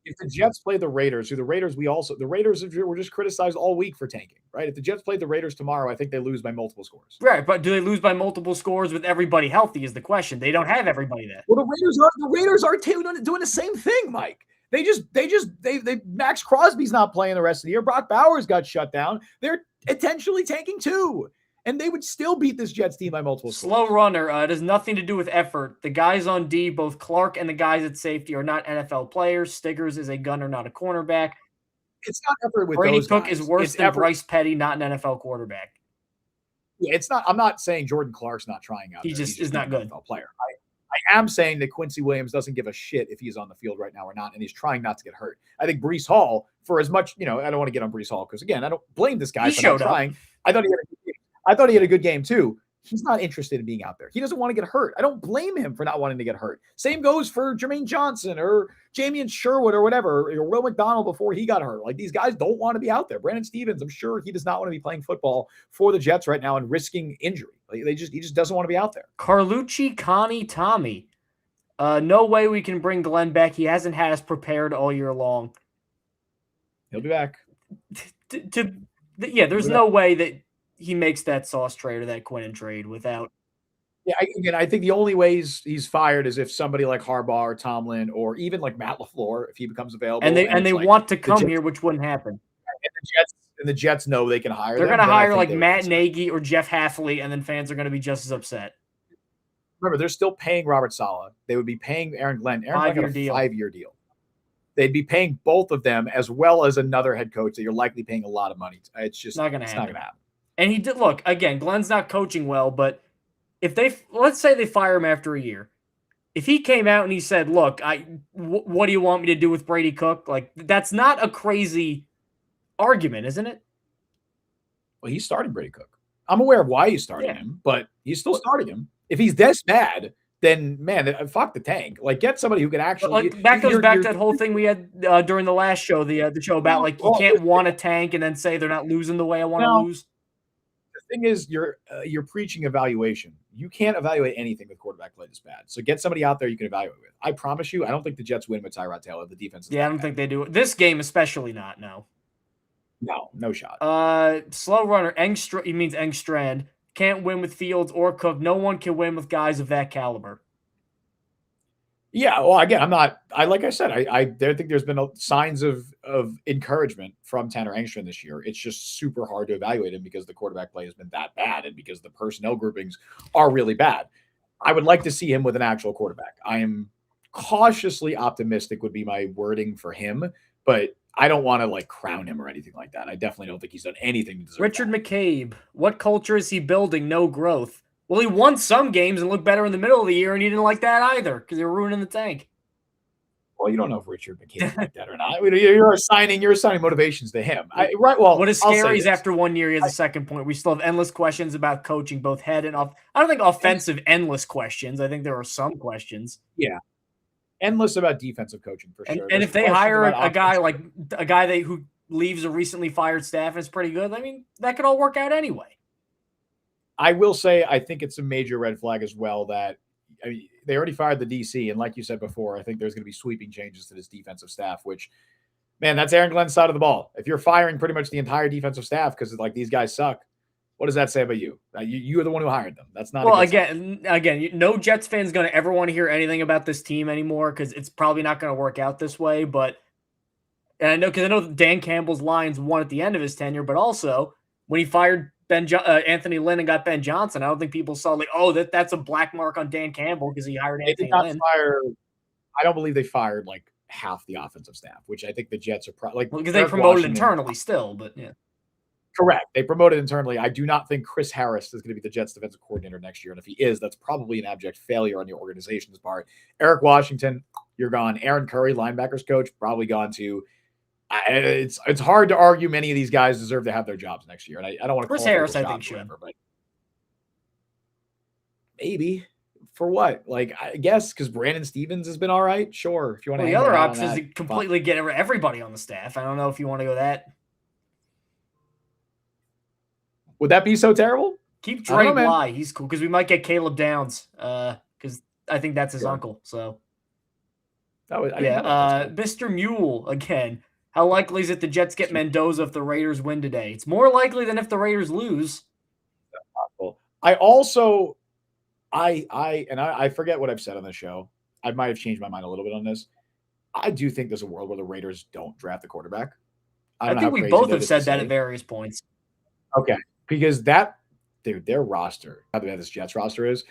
If the Jets play the Raiders, the Raiders were just criticized all week for tanking, right? If the Jets played the Raiders tomorrow, I think they lose by multiple scores. Right, but do they lose by multiple scores with everybody healthy is the question. They don't have everybody there. Well, the Raiders are doing the same thing, Mike. They Max Crosby's not playing the rest of the year. Brock Bowers got shut down. They're intentionally tanking too. And they would still beat this Jets team by multiple scores. Slow runner. It has nothing to do with effort. The guys on D, both Clark and the guys at safety, are not NFL players. Stiggers is a gunner, not a cornerback. It's not effort with Brady those Cook guys. is worse than Bryce Petty, not an NFL quarterback. Yeah, it's not. I'm not saying Jordan Clark's not trying out. He's just not good. NFL player. I am saying that Quincy Williams doesn't give a shit if he's on the field right now or not, and he's trying not to get hurt. I think Breece Hall, for as much, I don't want to get on Breece Hall because, again, I don't blame this guy for not trying. I thought he had a good game too. he's not interested in being out there. He doesn't want to get hurt. I don't blame him for not wanting to get hurt. Same goes for Jermaine Johnson or Jamian Sherwood or whatever, or Will McDonald before he got hurt. Like, these guys don't want to be out there. Brandon Stevens, I'm sure he does not want to be playing football for the Jets right now and risking injury. Like, he just doesn't want to be out there. Carlucci, Connie, Tommy. No way we can bring Glenn back. He hasn't had us prepared all year long. He'll be back. There's no way that he makes that Sauce trade or that Quinnen trade without. Yeah, I think the only ways he's fired is if somebody like Harbaugh or Tomlin or even like Matt LaFleur, if he becomes available, and they like, want to come here, which wouldn't happen. And the Jets know they can hire. They're going to hire like Matt Nagy or Jeff Hafley, and then fans are going to be just as upset. Remember, they're still paying Robert Saleh. They would be paying Aaron Glenn. Aaron Glenn got a 5-year deal. They'd be paying both of them as well as another head coach that you're likely paying a lot of money to. It's just not going to happen. And he did look again. Glenn's not coaching well, but if let's say they fire him after a year, if he came out and he said, "Look, what do you want me to do with Brady Cook?" Like, that's not a crazy argument, isn't it? Well, he's starting Brady Cook. I'm aware of why he's starting him, but he's still starting him. If he's this bad, then man, fuck the tank. Like, get somebody who can actually. That goes back to that whole thing we had during the last show, the show about like you can't want a tank and then say they're not losing the way I want to lose. The thing is, you're preaching evaluation. You can't evaluate anything with quarterback play this bad. So get somebody out there you can evaluate with. I promise you, I don't think the Jets win with Tyrod Taylor. The defense. I don't think they do. This game, especially not. No shot. Slow runner Engstrand. He means Engstrand. Can't win with Fields or Cook. No one can win with guys of that caliber. Yeah, well, again, I'm not. Like I said, I think there's been signs of encouragement from Tanner Engstrand this year. It's just super hard to evaluate him because the quarterback play has been that bad and because the personnel groupings are really bad. I would like to see him with an actual quarterback. I am cautiously optimistic would be my wording for him, but I don't want to like crown him or anything like that. I definitely don't think he's done anything to deserve Richard that. McCabe, what culture is he building? No growth. Well, he won some games and looked better in the middle of the year, and he didn't like that either because they were ruining the tank. Well, you don't know if Richard McCabe like that or not. I mean, you're assigning motivations to him. Right. Well, what is scary is after 1 year, he has a second point. We still have endless questions about coaching, both head and off. I don't think offensive endless questions. I think there are some questions. Yeah. Endless about defensive coaching for sure. And if they hire a guy who leaves a recently fired staff and is pretty good, I mean, that could all work out anyway. I will say I think it's a major red flag as well that they already fired the DC. And like you said before, I think there's going to be sweeping changes to this defensive staff, which, man, that's Aaron Glenn's side of the ball. If you're firing pretty much the entire defensive staff because like these guys suck, what does that say about you? You are the one who hired them. That's not. Well, again, no Jets fan is going to ever want to hear anything about this team anymore because it's probably not going to work out this way. But and I know that Dan Campbell's Lions won at the end of his tenure, but also when he fired Anthony Lynn and got Ben Johnson, I don't think people saw like, oh, that's a black mark on Dan Campbell because he hired Anthony Lynn. I don't believe they fired like half the offensive staff, which I think the Jets are probably like because they promoted internally still, but yeah. Correct. They promoted internally. I do not think Chris Harris is going to be the Jets defensive coordinator next year. And if he is, that's probably an abject failure on the organization's part. Eric Washington, you're gone. Aaron Curry, linebackers coach, probably gone too. It's hard to argue many of these guys deserve to have their jobs next year. And I don't want to Chris Harris, I think, should. But maybe. For what? Like, I guess because Brandon Stevens has been all right. Sure. If you want to the other option is to completely get everybody on the staff. I don't know if you want to go that. Would that be so terrible? Keep Dre Bly. He's cool because we might get Caleb Downs because I think that's his uncle. So, Mr. Mule again. How likely is it the Jets get Mendoza if the Raiders win today? It's more likely than if the Raiders lose. That's possible. I also, I forget what I've said on the show. I might have changed my mind a little bit on this. I do think there's a world where the Raiders don't draft the quarterback. I think we both have said that at various points. Okay. Because their roster, how bad this Jets roster is,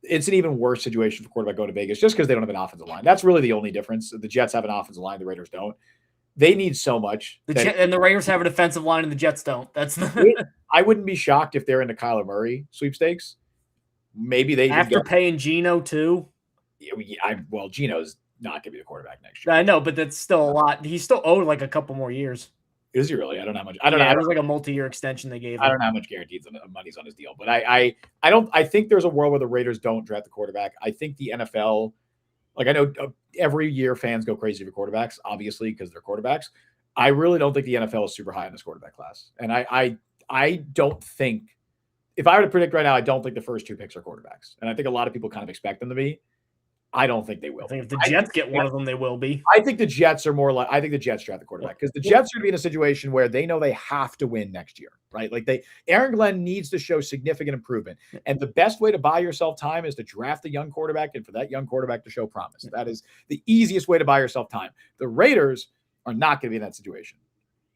it's an even worse situation for quarterback going to Vegas just because they don't have an offensive line. That's really the only difference. The Jets have an offensive line, the Raiders don't. They need so much. And the Raiders have a defensive line and the Jets don't. I wouldn't be shocked if they're into Kyler Murray sweepstakes. Maybe they after paying Geno too. Well, Geno's not going to be the quarterback next year. I know, but that's still a lot. He's still owed like a couple more years. Is he really? I don't know how much. I don't Yeah, know. it was like a multi-year extension they gave him. I don't know how much guaranteed money's on his deal, but I don't. I think there's a world where the Raiders don't draft the quarterback. I think the NFL, like I know every year fans go crazy for quarterbacks, obviously because they're quarterbacks. I really don't think the NFL is super high in this quarterback class, and I don't think if I were to predict right now, I don't think the first two picks are quarterbacks, and I think a lot of people kind of expect them to be. I don't think they will. I think if the Jets get one of them, they will be. I think the Jets are more like I think the Jets draft the quarterback because the Jets are going to be in a situation where they know they have to win next year, right? Like Aaron Glenn needs to show significant improvement, and the best way to buy yourself time is to draft a young quarterback and for that young quarterback to show promise. That is the easiest way to buy yourself time. The Raiders are not going to be in that situation.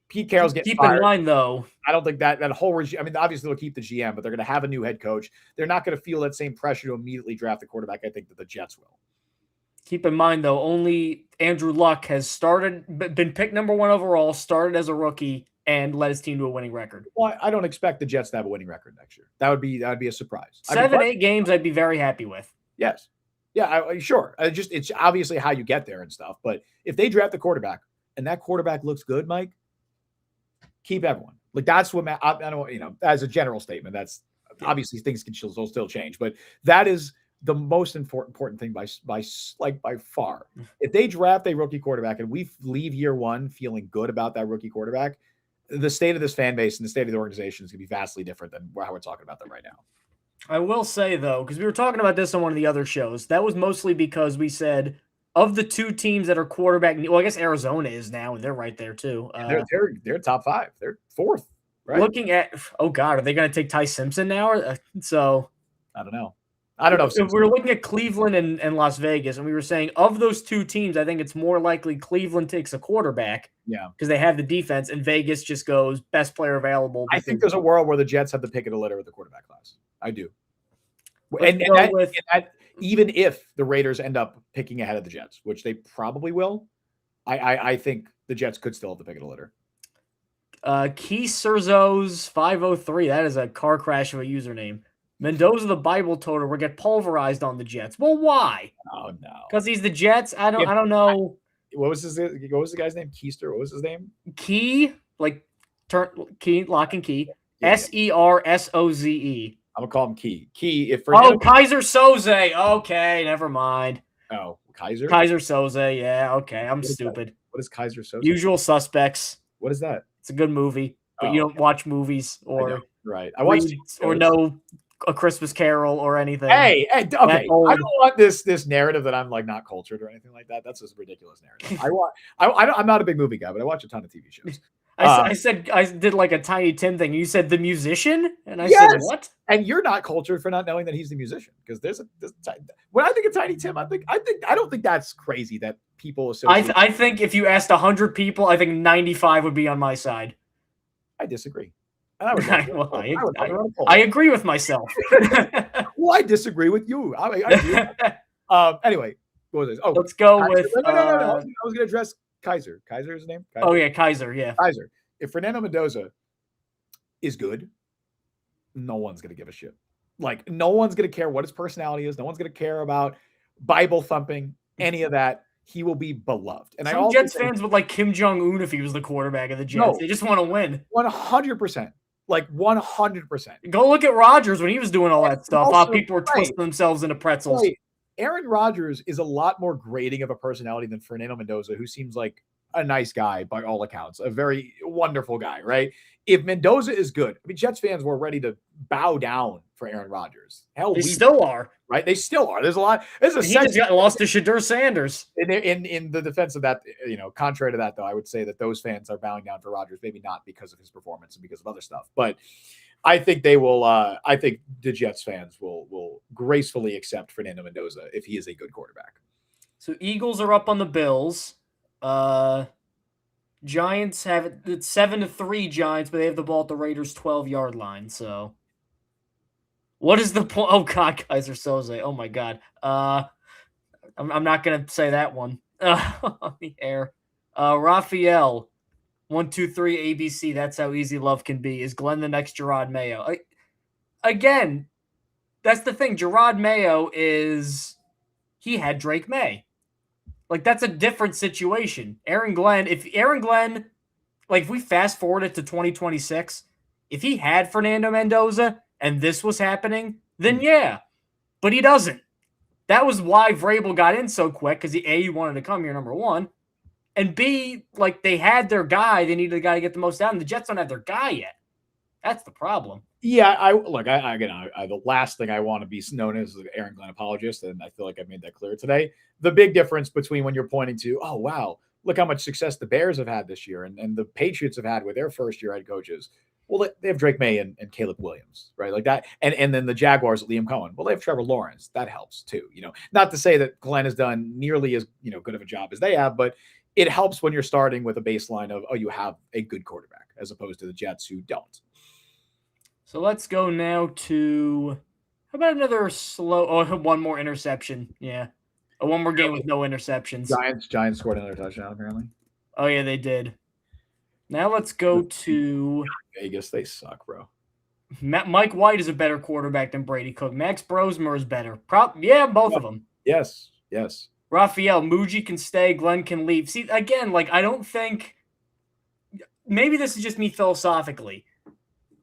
Pete Carroll's getting fired. Keep in mind, though, I don't think that whole regime. I mean, obviously they'll keep the GM, but they're going to have a new head coach. They're not going to feel that same pressure to immediately draft the quarterback. I think that the Jets will. Keep in mind, though, only Andrew Luck has been picked number 1 overall, started as a rookie, and led his team to a winning record. Well, I don't expect the Jets to have a winning record next year. That would be a surprise. 8 games, I'd be very happy with. Yes, yeah, sure. It's obviously how you get there and stuff. But if they draft the quarterback and that quarterback looks good, Mike, keep everyone. Like that's what I don't. As a general statement, that's obviously things can still change, but that is the most important thing by far. If they draft a rookie quarterback and we leave year one feeling good about that rookie quarterback, the state of this fan base and the state of the organization is going to be vastly different than how we're talking about them right now. I will say, though, because we were talking about this on one of the other shows, that was mostly because we said of the two teams that are quarterback, well, I guess Arizona is now, and they're right there too. They're top 5. They're 4th. Right? Looking at, oh God, are they going to take Ty Simpson now? So I don't know. If we were looking at Cleveland and Las Vegas, and we were saying of those two teams, I think it's more likely Cleveland takes a quarterback. Yeah, because they have the defense, and Vegas just goes best player available. I think there's a world where the Jets have the pick of the litter with the quarterback class. I do. And even if the Raiders end up picking ahead of the Jets, which they probably will, I think the Jets could still have the pick of the litter. Key Serzo's 503. That is a car crash of a username. Mendoza, the Bible toter, will get pulverized on the Jets. Well, why? Oh no, because he's the Jets. I don't know. What was the guy's name? Keister. What was his name? Key, like key, lock and key. Yeah. Sersoze. I'm gonna call him Key. Kaiser Soze. Okay, never mind. Oh, Kaiser Soze. Yeah, okay. I'm stupid. What is Kaiser Soze? Usual Suspects. What is that? It's a good movie, but you don't watch movies or right. I watched or know A Christmas Carol or anything. Hey, okay. I don't want this narrative that I'm like not cultured or anything like that. That's just a ridiculous narrative. I'm not a big movie guy, but I watch a ton of TV shows. I said I did like a Tiny Tim thing. You said the musician, and I said what? And you're not cultured for not knowing that he's the musician because when I think of Tiny Tim, I don't think that's crazy that people associate. I think if you asked 100 people, I think 95 would be on my side. I disagree. I agree with myself. Well, I disagree with you. Anyway, what was this? Oh, let's go with. No. I was going to address Kaiser. Kaiser is his name? Kaiser. Oh, yeah, Kaiser, yeah. Kaiser. If Fernando Mendoza is good, no one's going to give a shit. Like, no one's going to care what his personality is. No one's going to care about Bible thumping, any of that. He will be beloved. And some Jets fans would like Kim Jong-un if he was the quarterback of the Jets. They just want to win. 100%. Like 100%. Go look at Rodgers when he was doing all that stuff. How people were twisting themselves into pretzels. Right. Aaron Rodgers is a lot more grating of a personality than Fernando Mendoza, who seems like a nice guy by all accounts, a very wonderful guy, right? If Mendoza is good, I mean, Jets fans were ready to bow down for Aaron Rodgers. Hell, they still are, right? They still are. There's a lot. He just got lost to Shadur Sanders. In the defense of that, contrary to that, though, I would say that those fans are bowing down for Rodgers, maybe not because of his performance and because of other stuff, but I think they will. I think the Jets fans will gracefully accept Fernando Mendoza if he is a good quarterback. So Eagles are up on the Bills. Giants have it. It's 7-3 Giants, but they have the ball at the Raiders' 12-yard line. So, what is the point? Oh God, Kaiser Soze. Oh my God. I'm not gonna say that one on the air. Raphael. 1, 2, 3 ABC. That's how easy love can be. Is Glenn the next Gerard Mayo? Again, that's the thing. Gerard Mayo he had Drake May. Like, that's a different situation. Aaron Glenn, if Aaron Glenn like if we fast forward it to 2026, if he had Fernando Mendoza and this was happening, then yeah, but he doesn't. That was why Vrabel got in so quick because he wanted to come here, number one, and B, like they had their guy, they needed a guy to get the most out, and the Jets don't have their guy yet. That's the problem. Yeah, the last thing I want to be known as an Aaron Glenn apologist, and I feel like I made that clear today. The big difference between when you're pointing to, oh wow, look how much success the Bears have had this year, and the Patriots have had with their first year head coaches. Well, they have Drake May and Caleb Williams, right? Like that, and then the Jaguars, Liam Cohen. Well, they have Trevor Lawrence. That helps too. Not to say that Glenn has done nearly as good of a job as they have, but it helps when you're starting with a baseline of, oh, you have a good quarterback, as opposed to the Jets who don't. So let's go now to, how about another one more interception? Yeah. One more game with no interceptions. Giants scored another touchdown, apparently. Oh, yeah, they did. Now let's go to Vegas. They suck, bro. Mike White is a better quarterback than Brady Cook. Max Brosmer is better. Both of them. Yes. Raphael, Muji can stay, Glenn can leave. See, again, like I don't think, maybe this is just me philosophically.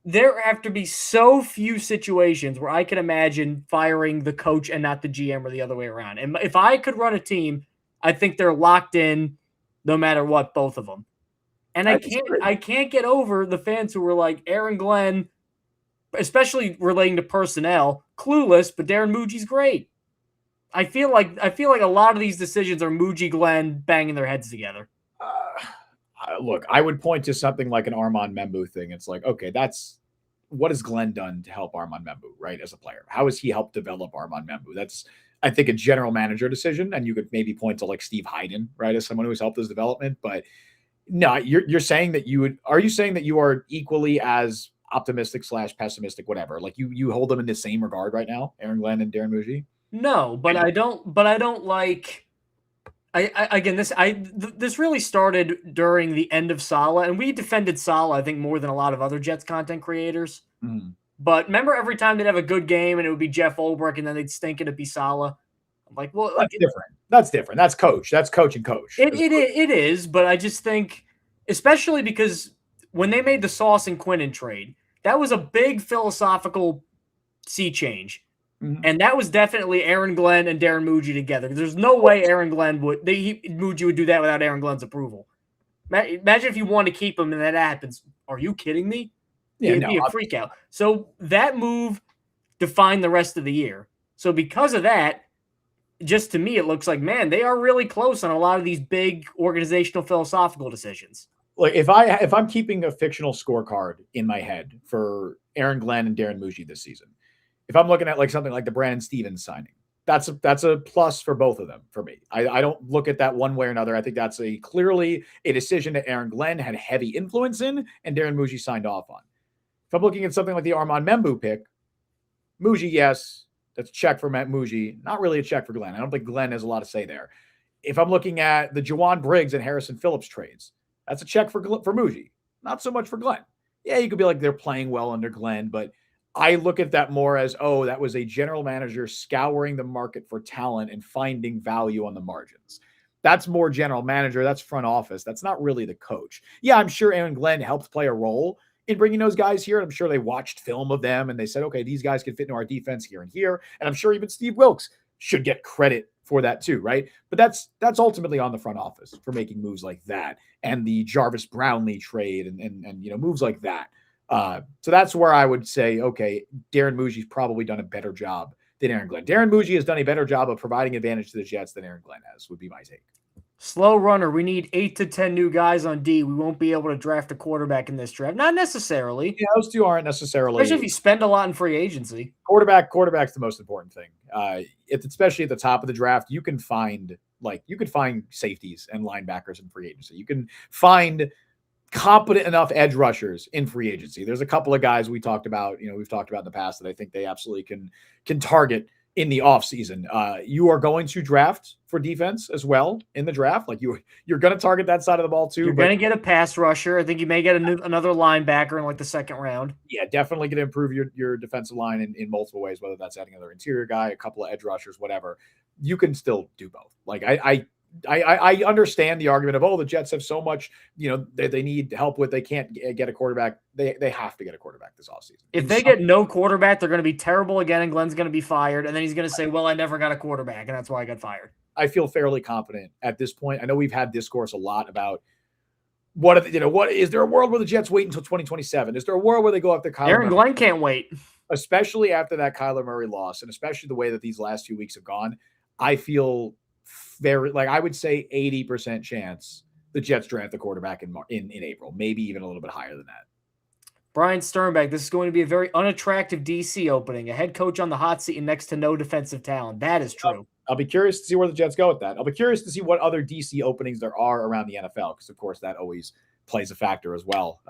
There have to be so few situations where I can imagine firing the coach and not the GM or the other way around. And if I could run a team, I think they're locked in no matter what, both of them. And I can't get over the fans who were like Aaron Glenn, especially relating to personnel, clueless, but Darren Muji's great. I feel like a lot of these decisions are Muji Glenn banging their heads together. Look, I would point to something like an Armand Membu thing. It's like, okay, what has Glenn done to help Armand Membu, right, as a player? How has he helped develop Armand Membu? That's, I think, a general manager decision, and you could maybe point to like Steve Hyden, right, as someone who's helped his development. But no, you're saying that are you saying that you are equally as optimistic / pessimistic, whatever? Like you hold them in the same regard right now, Aaron Glenn and Darren Muji? No, but I don't like. This really started during the end of Saleh, and we defended Saleh, I think, more than a lot of other Jets content creators. Mm. But remember, every time they'd have a good game, and it would be Jeff Ulbrich, and then they'd stink and it'd be Saleh. I'm like, well, That's different. That's coach. That's coach and coach. It is, but I just think, especially because when they made the Sauce and Quinnen trade, that was a big philosophical sea change. Mm-hmm. And that was definitely Aaron Glenn and Darren Muji together. There's no way Aaron Glenn Muji would do that without Aaron Glenn's approval. Imagine if you want to keep him and that happens. Are you kidding me? Yeah, It'd be a freak out. So that move defined the rest of the year. So because of that, just to me, it looks like, man, they are really close on a lot of these big organizational philosophical decisions. Like if I'm keeping a fictional scorecard in my head for Aaron Glenn and Darren Muji this season, if I'm looking at like something like the Brandon Stevens signing, that's a plus for both of them for me. I don't look at that one way or another. I think that's clearly a decision that Aaron Glenn had heavy influence in and Darren Muji signed off on. If I'm looking at something like the Armand Membu pick, Muji, yes, that's a check for Matt Muji. Not really a check for Glenn. I don't think Glenn has a lot to say there. If I'm looking at the Juwan Briggs and Harrison Phillips trades, that's a check for Muji. Not so much for Glenn. Yeah, you could be like, they're playing well under Glenn, but I look at that more as, oh, that was a general manager scouring the market for talent and finding value on the margins. That's more general manager. That's front office. That's not really the coach. Yeah, I'm sure Aaron Glenn helped play a role in bringing those guys here. I'm sure they watched film of them and they said, okay, these guys can fit into our defense here and here. And I'm sure even Steve Wilkes should get credit for that too, right? But that's ultimately on the front office for making moves like that and the Jarvis Brownlee trade and moves like that. So that's where I would say, okay, Darren Muji's probably done a better job than Aaron Glenn. Darren Muji has done a better job of providing advantage to the Jets than Aaron Glenn has, would be my take. Slow runner. We need 8 to 10 new guys on D. We won't be able to draft a quarterback in this draft. Not necessarily. Yeah, those two aren't necessarily. Especially if you spend a lot in free agency. Quarterback's the most important thing. Especially at the top of the draft, you can find safeties and linebackers in free agency. You can find competent enough edge rushers in free agency. There's a couple of guys we've talked about in the past that I think they absolutely can target in the offseason. You are going to draft for defense as well in the draft. Like you're going to target that side of the ball too. You're going to get a pass rusher. I think you may get another linebacker in like the second round. Yeah, definitely going to improve your defensive line in multiple ways, whether that's adding another interior guy, a couple of edge rushers, whatever. You can still do both. Like I understand the argument of, oh, the Jets have so much, they need help with. They can't get a quarterback. They have to get a quarterback this offseason. If they get no quarterback, they're going to be terrible again, and Glenn's going to be fired. And then he's going to say, well, I never got a quarterback, and that's why I got fired. I feel fairly confident at this point. I know we've had discourse a lot about what is there a world where the Jets wait until 2027? Is there a world where they go after Kyler Aaron Murray? Glenn can't wait. Especially after that Kyler Murray loss, and especially the way that these last few weeks have gone, I feel very, like, I would say 80% chance the Jets draft the quarterback in April, maybe even a little bit higher than that. Brian Sternbeck, this is going to be a very unattractive DC opening. A head coach on the hot seat and next to no defensive talent. That is true. I'll be curious to see where the Jets go with that. I'll be curious to see what other DC openings there are around the NFL, because of course that always plays a factor as well.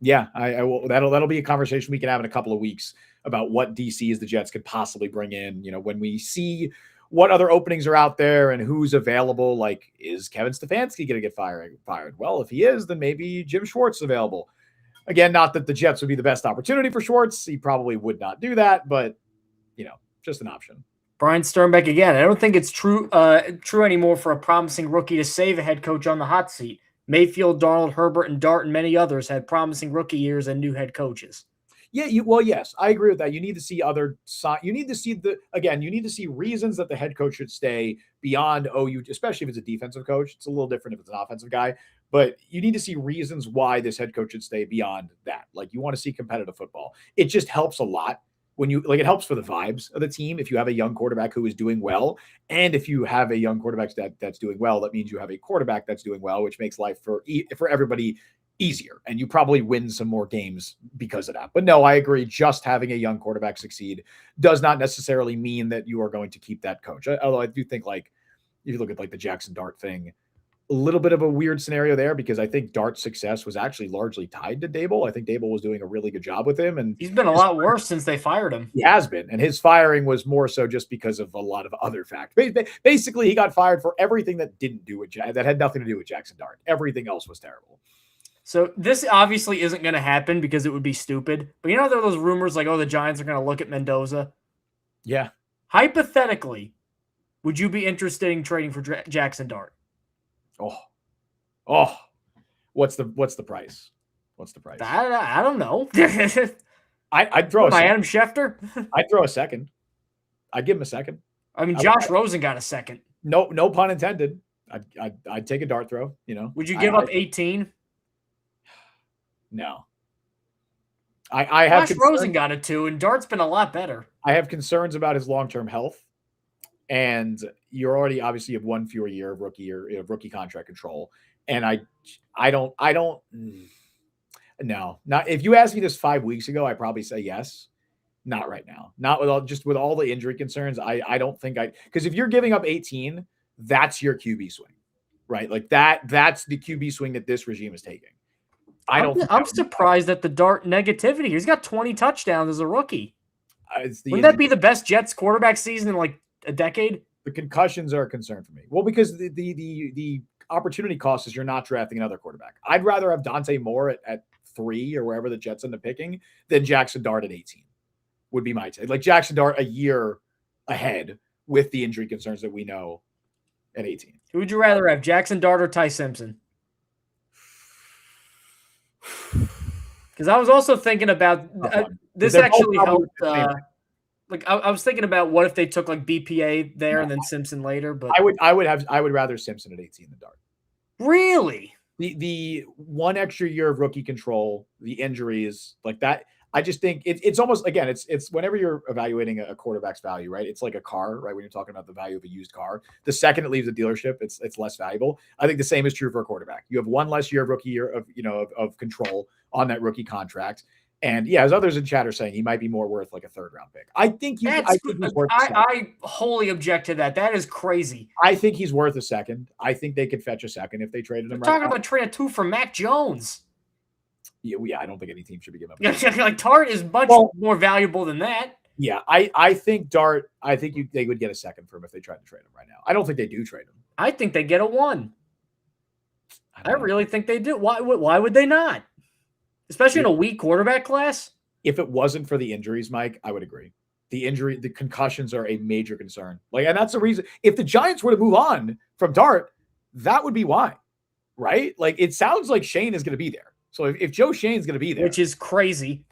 Yeah, I will. That'll be a conversation we can have in a couple of weeks about what DCs the Jets could possibly bring in. When we see what other openings are out there and who's available. Like, is Kevin Stefanski going to get fired? Well, if he is, then maybe Jim Schwartz is available. Again, not that the Jets would be the best opportunity for Schwartz. He probably would not do that, but just an option. Brian Sternbeck again. I don't think it's true anymore for a promising rookie to save a head coach on the hot seat. Mayfield, Darnold, Herbert, and Dart, and many others had promising rookie years and new head coaches. Yeah, yes, I agree with that. You need to see you need to see reasons that the head coach should stay beyond OU, especially if it's a defensive coach. It's a little different if it's an offensive guy, but you need to see reasons why this head coach should stay beyond that. Like, you want to see competitive football. It just helps a lot when it helps for the vibes of the team if you have a young quarterback who is doing well. And if you have a young quarterback that's doing well, that means you have a quarterback that's doing well, which makes life for everybody easier. And you probably win some more games because of that. But no, I agree. Just having a young quarterback succeed does not necessarily mean that you are going to keep that coach. Although I do think, like, if you look at like the Jackson Dart thing, a little bit of a weird scenario there, because I think Dart's success was actually largely tied to Dable. I think Dable was doing a really good job with him, and he's been a lot worse since they fired him. He has been, and his firing was more so just because of a lot of other factors. Basically, he got fired for everything that that had nothing to do with Jackson Dart. Everything else was terrible. So this obviously isn't going to happen because it would be stupid. But there are those rumors like, oh, the Giants are going to look at Mendoza. Yeah. Hypothetically, would you be interested in trading for Jackson Dart? Oh, what's the price? What's the price? I don't know. I'd throw Adam Schefter. I'd throw a second. I'd give him a second. I mean, Josh Rosen got a second. No pun intended. I'd take a dart throw. Would you give up 18? No. I have Josh Rosen got it too, and Dart's been a lot better. I have concerns about his long-term health. And you're already obviously have one fewer year of rookie contract control. And I don't no, not if you asked me this 5 weeks ago, I'd probably say yes. Not right now. Not with all the injury concerns. I don't think because if you're giving up 18, that's your QB swing, right? Like that's the QB swing that this regime is taking. I'm surprised at the Dart negativity. He's got 20 touchdowns as a rookie. Wouldn't that be the best Jets quarterback season in like a decade? The concussions are a concern for me. Well, because the opportunity cost is you're not drafting another quarterback. I'd rather have Dante Moore at 3 or wherever the Jets end up picking than Jackson Dart at 18 would be my take. Like Jackson Dart a year ahead with the injury concerns that we know at 18. Who would you rather have, Jackson Dart or Ty Simpson? Because I was also thinking about this actually helped. I was thinking about what if they took like BPA there and then Simpson later. But I would rather Simpson at 18 than Dart. Really? The 1 extra year of rookie control, the injuries like that. I just think it's almost, again, it's whenever you're evaluating a quarterback's value, right? It's like a car, right? When you're talking about the value of a used car, the second it leaves the dealership, it's less valuable. I think the same is true for a quarterback. You have 1 less year of rookie year of control on that rookie contract. And yeah, as others in chat are saying, he might be more worth like a 3rd round pick. I think he's worth I wholly object to that. That is crazy. I think he's worth a second. I think they could fetch a second if they traded him. We're talking about trading 2 for Mac Jones. Yeah, I don't think any team should be giving up. Yeah, like Dart is much more valuable than that. Yeah, I think Dart. I think they would get a second for him if they tried to trade him right now. I don't think they do trade him. I think they get a 1. I really think they do. Why would they not? Especially in a weak quarterback class. If it wasn't for the injuries, Mike, I would agree. the injury, the concussions are a major concern. Like, and that's the reason. If the Giants were to move on from Dart, that would be why, right? Like, it sounds like Shane is going to be there. So if Joe Shane's going to be there, which is crazy.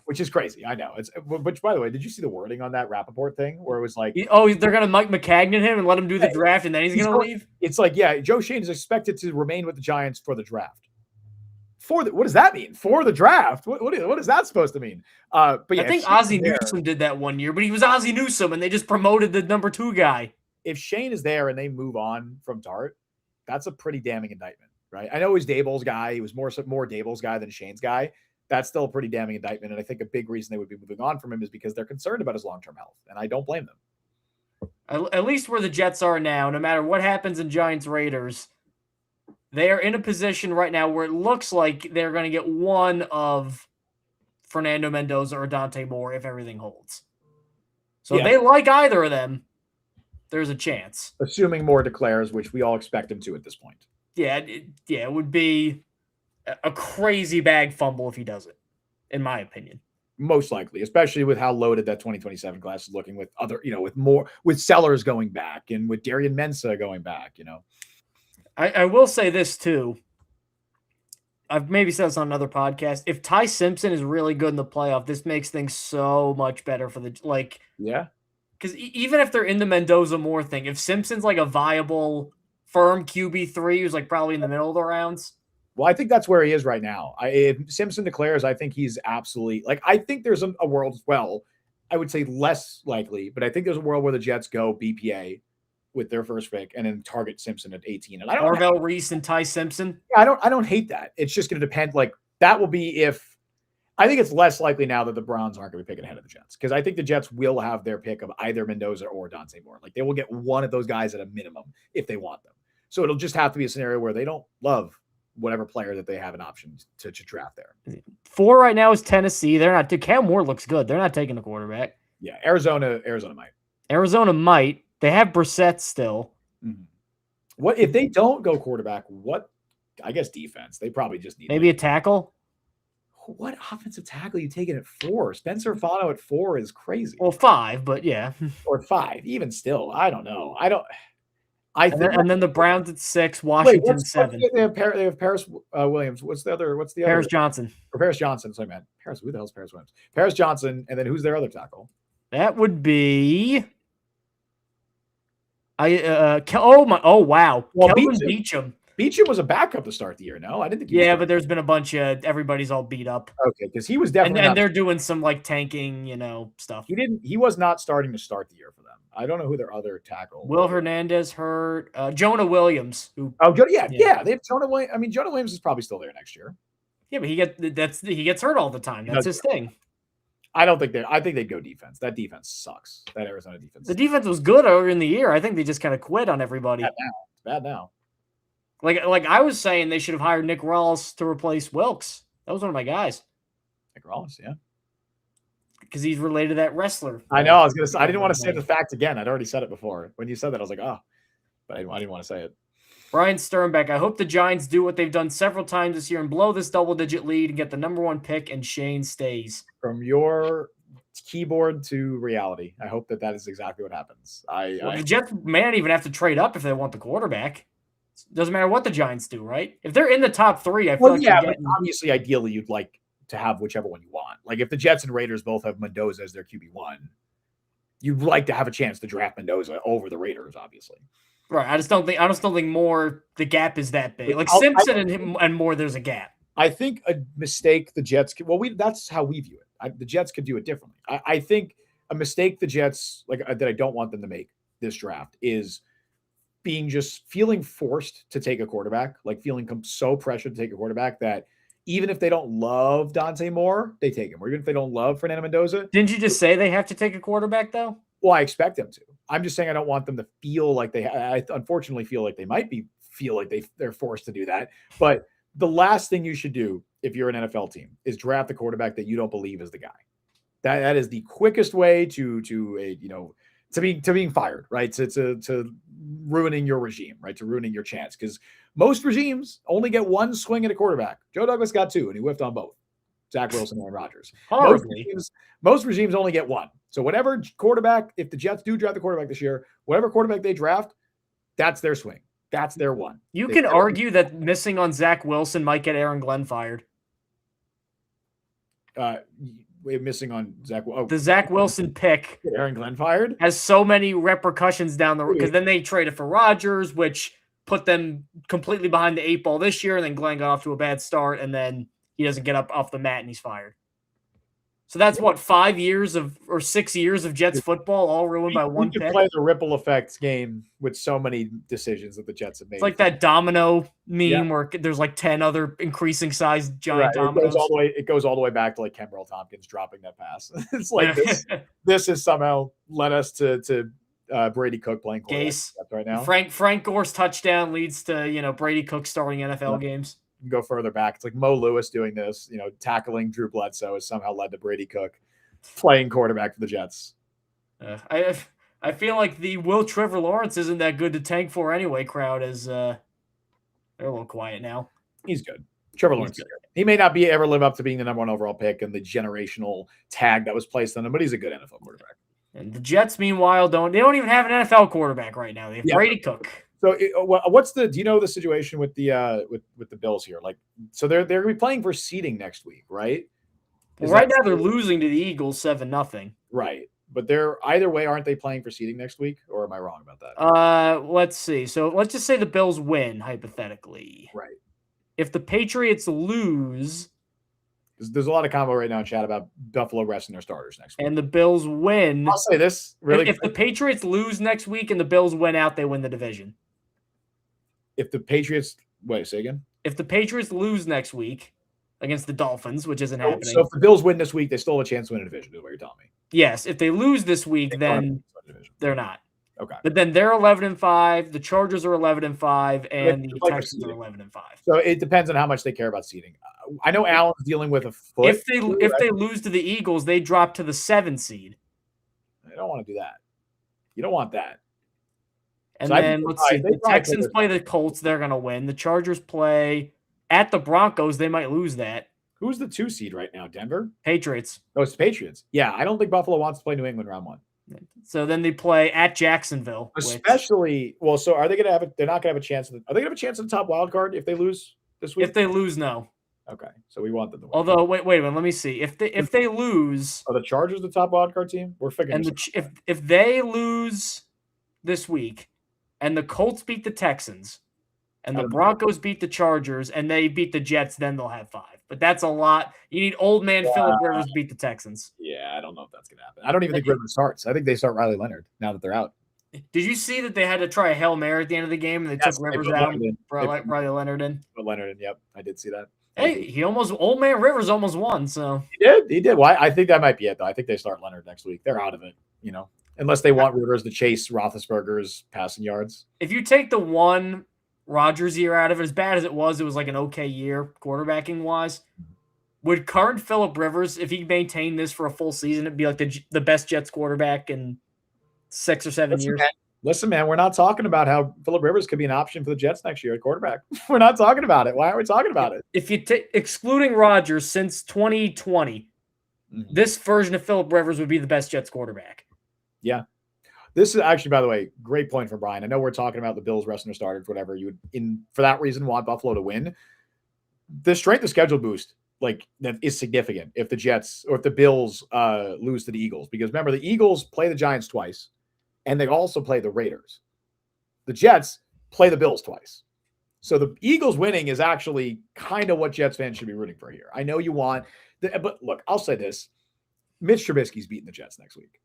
I know. Which, by the way, did you see the wording on that Rappaport thing where it was like, oh, they're going to Mike McCagnon him and let him do the draft, and then he's going to leave? It's like, yeah, Joe Shane is expected to remain with the Giants for the draft. What does that mean? For the draft? What is that supposed to mean? But yeah, I think Ozzie Newsome did that one year, but he was Ozzie Newsome, and they just promoted the number 2 guy. If Shane is there and they move on from Dart, that's a pretty damning indictment, right? I know he's Daboll's guy. He was more Daboll's guy than Shane's guy. That's still a pretty damning indictment. And I think a big reason they would be moving on from him is because they're concerned about his long-term health. And I don't blame them. At least where the Jets are now, no matter what happens in Giants Raiders, they are in a position right now where it looks like they're going to get one of Fernando Mendoza or Dante Moore if everything holds. So if they like either of them, there's a chance. Assuming Moore declares, which we all expect him to at this point. Yeah, it would be a crazy bag fumble if he does it, in my opinion. Most likely, especially with how loaded that 2027 class is looking with other, with Sellers going back and with Darian Mensah going back, I will say this too. I've maybe said this on another podcast. If Ty Simpson is really good in the playoff, this makes things so much better for the Yeah. Because even if they're in the Mendoza Moore thing, if Simpson's like a viable, firm QB3 who's like probably in the middle of the rounds. Well, I think that's where he is right now. If Simpson declares, I think he's absolutely I think there's a world as well. I would say less likely, but I think there's a world where the Jets go BPA with their first pick and then target Simpson at 18. And Marvell Reese and Ty Simpson. I don't hate that. It's just going to depend. Like, that will be if I think it's less likely now that the Browns aren't going to be picking ahead of the Jets, because I think the Jets will have their pick of either Mendoza or Dante Moore. Like, they will get one of those guys at a minimum if they want them. So it'll just have to be a scenario where they don't love whatever player that they have an option to draft there. 4 right now is Tennessee. They're not. Cam Moore looks good. They're not taking a quarterback. Yeah, Arizona might. Arizona might. They have Brissett still. Mm-hmm. What if they don't go quarterback? What? I guess defense. They probably just need maybe a tackle. What offensive tackle are you taking at 4? Spencer Fano at 4 is crazy. Well, 5, but yeah, or 5. Even still, I don't know. And then the Browns at 6, Washington 7. They have Paris Williams. What's the other? Paris Johnson. Or Paris Johnson. Sorry, man. Who the hell is Paris Williams? Paris Johnson, and then who's their other tackle? That would be. Oh wow. Well, Kelvin Beachum. Beachum was a backup to start the year. No, I didn't think. Yeah, but there's been a bunch of everybody's all beat up. Okay, because he was definitely and they're doing some tanking, stuff. He was not starting to start the year for them. I don't know who their other tackle. Will Hernandez hurt. Jonah Williams. They have Jonah Williams. I mean, Jonah Williams is probably still there next year. Yeah, but he gets hurt all the time. That's his thing. I think they'd go defense. That defense sucks. That Arizona defense. The defense was good earlier in the year. I think they just kind of quit on everybody. It's bad now. Like I was saying, they should have hired Nick Rawls to replace Wilkes. That was one of my guys. Nick Rawls, yeah. Because he's related to that wrestler. I know. I didn't want to say the fact again. I'd already said it before. When you said that, I was like, oh. But I didn't want to say it. Brian Sternbeck, I hope the Giants do what they've done several times this year and blow this double-digit lead and get the number 1 pick, and Shane stays. From your keyboard to reality, I hope that is exactly what happens. The Jets may not even have to trade up if they want the quarterback. Doesn't matter what the Giants do, right? If they're in the top 3, I feel but obviously, ideally, you'd like to have whichever one you want. Like, if the Jets and Raiders both have Mendoza as their QB1, you'd like to have a chance to draft Mendoza over the Raiders, obviously. Right. I just don't think Moore, the gap is that big. Like Simpson and Moore, there's a gap. I think a mistake the Jets that's how we view it. The Jets could do it differently. I think a mistake the Jets that I don't want them to make this draft is feeling forced to take a quarterback, like feeling so pressured to take a quarterback that even if they don't love Dante Moore, they take him. Or even if they don't love Fernando Mendoza. Didn't you just say they have to take a quarterback, though? Well, I expect them to. I'm just saying I don't want them to feel like I unfortunately feel like they might feel like they're forced to do that. But the last thing you should do if you're an NFL team is draft a quarterback that you don't believe is the guy. That is the quickest way to being fired, right? To ruining your regime, right? To ruining your chance. Because most regimes only get one swing at a quarterback. Joe Douglas got 2, and he whiffed on both. Zach Wilson and Aaron Rodgers. Most regimes only get 1. So whatever quarterback, if the Jets do draft the quarterback this year, whatever quarterback they draft, that's their swing. That's their one. You can argue that missing on Zach Wilson might get Aaron Glenn fired. We're missing on Zach. The Zach Wilson pick, Aaron Glenn fired, has so many repercussions down the road because then they traded for Rodgers, which put them completely behind the 8 ball this year, and then Glenn got off to a bad start, and then he doesn't get up off the mat and he's fired. So that's what 5 years or 6 years of Jets football all ruined by one pick. Play the ripple effects game with so many decisions that the Jets have made. It's like that domino meme where there's like 10 other increasing sized giant dominoes. It goes all the way back to like Kenbrell Tompkins dropping that pass. It's like this has somehow led us to Brady Cook playing quarterback right now. Frank Gore's touchdown leads to Brady Cook starting NFL games. Go further back. It's like Mo Lewis doing this, tackling Drew Bledsoe has somehow led to Brady Cook playing quarterback for the Jets. I feel like the Will Trevor Lawrence isn't that good to tank for anyway. Crowd is they're a little quiet now. He's good. Trevor Lawrence is good. He may not ever live up to being the number 1 overall pick and the generational tag that was placed on him, but he's a good NFL quarterback. And the Jets, meanwhile, don't even have an NFL quarterback right now. They have Brady Cook. So do you know the situation with the with the Bills here? Like, so they're going to be playing for seeding next week, right? Right now they're losing to the Eagles 7-0. Right. But they're either way, aren't they playing for seeding next week? Or am I wrong about that? Let's see. So let's just say the Bills win, hypothetically. Right. If the Patriots lose, there's a lot of combo right now in chat about Buffalo resting their starters next week. And the Bills win. I'll say this really if the Patriots lose next week and the Bills win out, they win the division. If the Patriots say again? If the Patriots lose next week against the Dolphins, which isn't happening. So if the Bills win this week, they still have a chance to win a division, is what you're telling me. Yes. If they lose this week, then they're not. Okay. But then they're 11-5. The Chargers are 11-5, and the Texans are 11-5. So it depends on how much they care about seeding. I know Allen's dealing with a foot. If they lose to the Eagles, they drop to the 7 seed. I don't want to do that. You don't want that. And so then let's see. The Texans play the Colts. They're going to win. The Chargers play at the Broncos. They might lose that. Who's the 2 seed right now? Denver? Patriots. Oh, it's the Patriots. Yeah, I don't think Buffalo wants to play New England round 1. So then they play at Jacksonville. Especially, so are they going to have they're not going to have a chance. Are they going to have a chance in the top wild card if they lose this week? If they lose, no. Okay, so we want them to win. Although, wait a minute. Let me see. If they lose, are the Chargers the top wild card team? We're figuring. And if they lose this week, and the Colts beat the Texans, and the Broncos beat the Chargers, and they beat the Jets, then they'll have 5. But that's a lot. You need old man Philip Rivers beat the Texans. Yeah, I don't know if that's going to happen. I don't even think Rivers starts. I think they start Riley Leonard now that they're out. Did you see that they had to try a Hail Mary at the end of the game, and they took Rivers out and brought Riley Leonard in? Put Leonard in, yep. I did see that. Hey, old man Rivers almost won, so. He did. Well, I think that might be it, though. I think they start Leonard next week. They're out of it, unless they want Rivers to chase Roethlisberger's passing yards. If you take the one Rodgers year out of it, as bad as it was like an okay year quarterbacking wise. Would current Philip Rivers, if he maintained this for a full season, it'd be like the best Jets quarterback in 6 or 7 years? Listen, man, we're not talking about how Philip Rivers could be an option for the Jets next year at quarterback. We're not talking about it. Why aren't we talking about it? If you excluding Rodgers since 2020, this version of Philip Rivers would be the best Jets quarterback. Yeah. This is actually, by the way, great point from Brian. I know we're talking about the Bills resting their starters, whatever. You would, for that reason, want Buffalo to win. The strength of schedule boost, that is significant if the Jets or if the Bills lose to the Eagles. Because remember, the Eagles play the Giants twice, and they also play the Raiders. The Jets play the Bills twice. So the Eagles winning is actually kind of what Jets fans should be rooting for here. I know you want, but look, I'll say this. Mitch Trubisky's beating the Jets next week.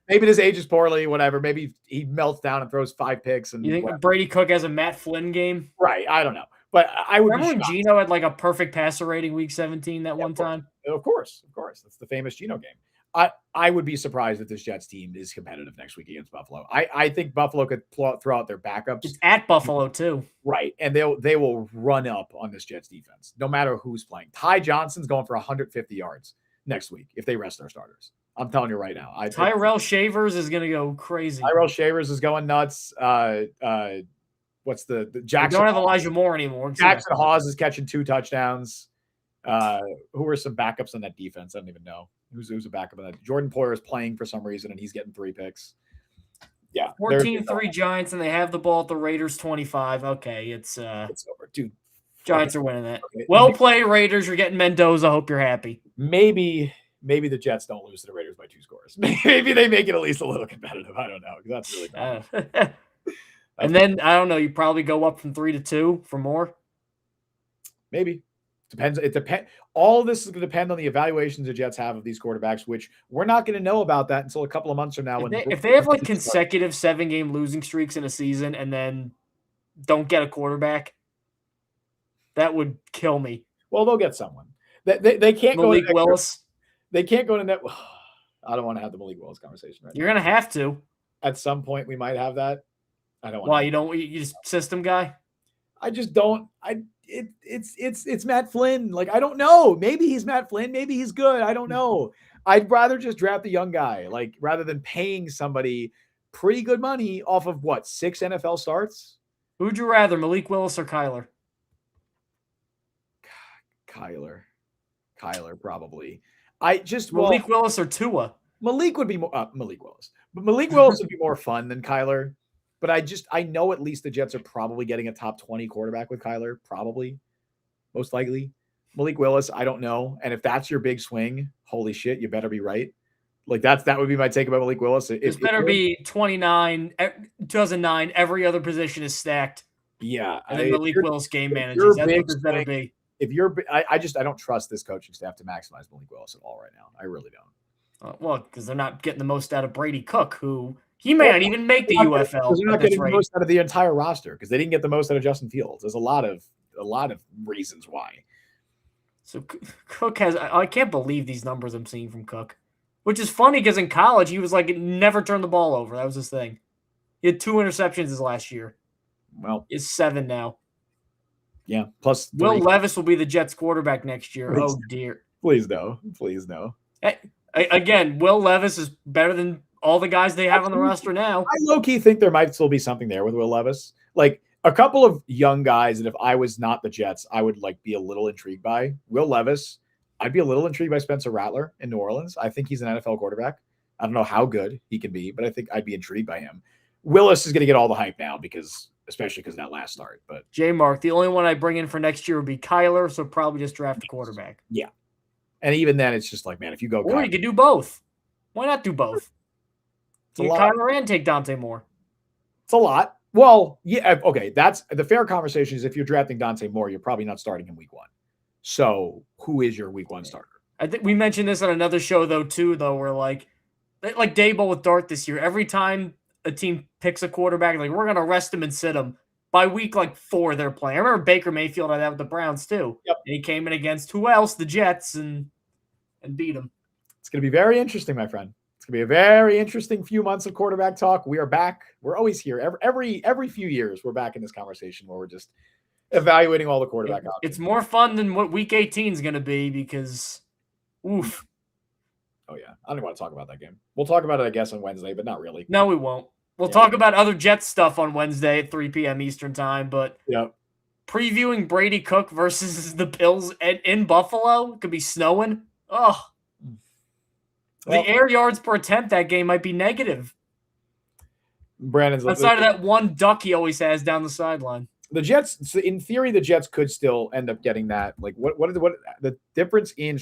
Maybe his age is poorly, whatever. Maybe he melts down and throws 5 picks. And you think Brady Cook has a Matt Flynn game? Right. I don't know. But I would remember when Geno had a perfect passer rating week 17 one time? Of course. That's the famous Geno game. I would be surprised if this Jets team is competitive next week against Buffalo. I think Buffalo could throw out their backups. It's at Buffalo too. Right. And they will run up on this Jets defense, no matter who's playing. Ty Johnson's going for 150 yards next week if they rest their starters. I'm telling you right now. Tyrell Shavers is going to go crazy. Tyrell Shavers is going nuts. What's the Jackson? We don't have Elijah Moore anymore. Jackson Hawes is catching 2 touchdowns. Who are some backups on that defense? I don't even know. Who's a backup of that? Jordan Poyer is playing for some reason, and he's getting 3 picks. Yeah, 14-3 Giants, and they have the ball at the Raiders 25. Okay, it's over, dude. Giants are winning that. Okay. Well played, Raiders. You're getting Mendoza. Hope you're happy. Maybe the Jets don't lose to the Raiders by 2 scores. Maybe they make it at least a little competitive. I don't know. That's really bad. And then I don't know. You probably go up from 3 to 2 for more. Maybe. Depends. It depends. All of this is going to depend on the evaluations the Jets have of these quarterbacks, which we're not going to know about that until a couple of months from now. If they have like consecutive 7-game losing streaks in a season and then don't get a quarterback, that would kill me. Well, they'll get someone. They can't Malik Willis. They can't go to net. I don't want to have the Malik Willis conversation right You're going to have to. At some point, we might have that. I don't want. Why you don't? You just system guy. I just don't. It's Matt Flynn. Like, I don't know. Maybe he's Matt Flynn. Maybe he's good. I don't know. I'd rather just draft the young guy, like, rather than paying somebody pretty good money off of 6 NFL starts. Who'd you rather, Malik Willis or Kyler? Kyler, probably. Malik Willis or Tua? Malik would be more Malik Willis, but Malik Willis would be more fun than Kyler. But I know at least the Jets are probably getting a top 20 quarterback with Kyler, probably, most likely. Malik Willis, I don't know. And if that's your big swing, holy shit, you better be right. Like, that would be my take about Malik Willis. It better be 2009. Every other position is stacked. Yeah, and then Malik Willis game managers. That's what this better be. I don't trust this coaching staff to maximize Malik Willis at all right now. I really don't. Well, because they're not getting the most out of Brady Cook, who he may not even make the UFL. They're not getting the most out of the entire roster because they didn't get the most out of Justin Fields. There's a lot of reasons why. So Cook has. I can't believe these numbers I'm seeing from Cook, which is funny because in college he was like never turned the ball over. That was his thing. He had 2 interceptions his last year. Well, he's 7 now. Yeah, plus 3. Will Levis will be the Jets quarterback next year. Oh dear. Please no. Again, Will Levis is better than all the guys they have on the roster now. I low-key think there might still be something there with Will Levis. Like, a couple of young guys that if I was not the Jets, I would be a little intrigued by. Will Levis. I'd be a little intrigued by Spencer Rattler in New Orleans. I think he's an NFL quarterback. I don't know how good he can be, but I think I'd be intrigued by him. Willis is going to get all the hype now especially because of that last start. But J-Mark, the only one I bring in for next year would be Kyler, so probably just draft a quarterback. Yeah. And even then, it's just like, man, if you go or you could do both. Why not do both? Take Kyler and take Dante Moore. It's a lot. Well, yeah, okay. That's the fair conversation is if you're drafting Dante Moore, you're probably not starting him week 1. So who is your week 1 starter? I think we mentioned this on another show where like Daboll with Dart this year, every time a team picks a quarterback, like, we're going to rest him and sit him. By week 4, they're playing. I remember Baker Mayfield had that with the Browns too. Yep. And he came in against who else? The Jets and beat them. It's going to be very interesting, my friend. It's going to be a very interesting few months of quarterback talk. We are back. We're always here. Every few years, we're back in this conversation where we're just evaluating all the quarterback options. It's more fun than what week 18 is going to be because, oof. Oh, yeah. I don't want to talk about that game. We'll talk about it, I guess, on Wednesday, but not really. No, we won't. We'll talk about other Jets stuff on Wednesday at 3 p.m. Eastern time, but previewing Brady Cook versus the Bills in Buffalo, it could be snowing. Oh, the air yards per attempt that game might be negative. Brandon's outside of that one duck he always has down the sideline. The Jets, in theory, the Jets could still end up getting that. Like, what the difference in?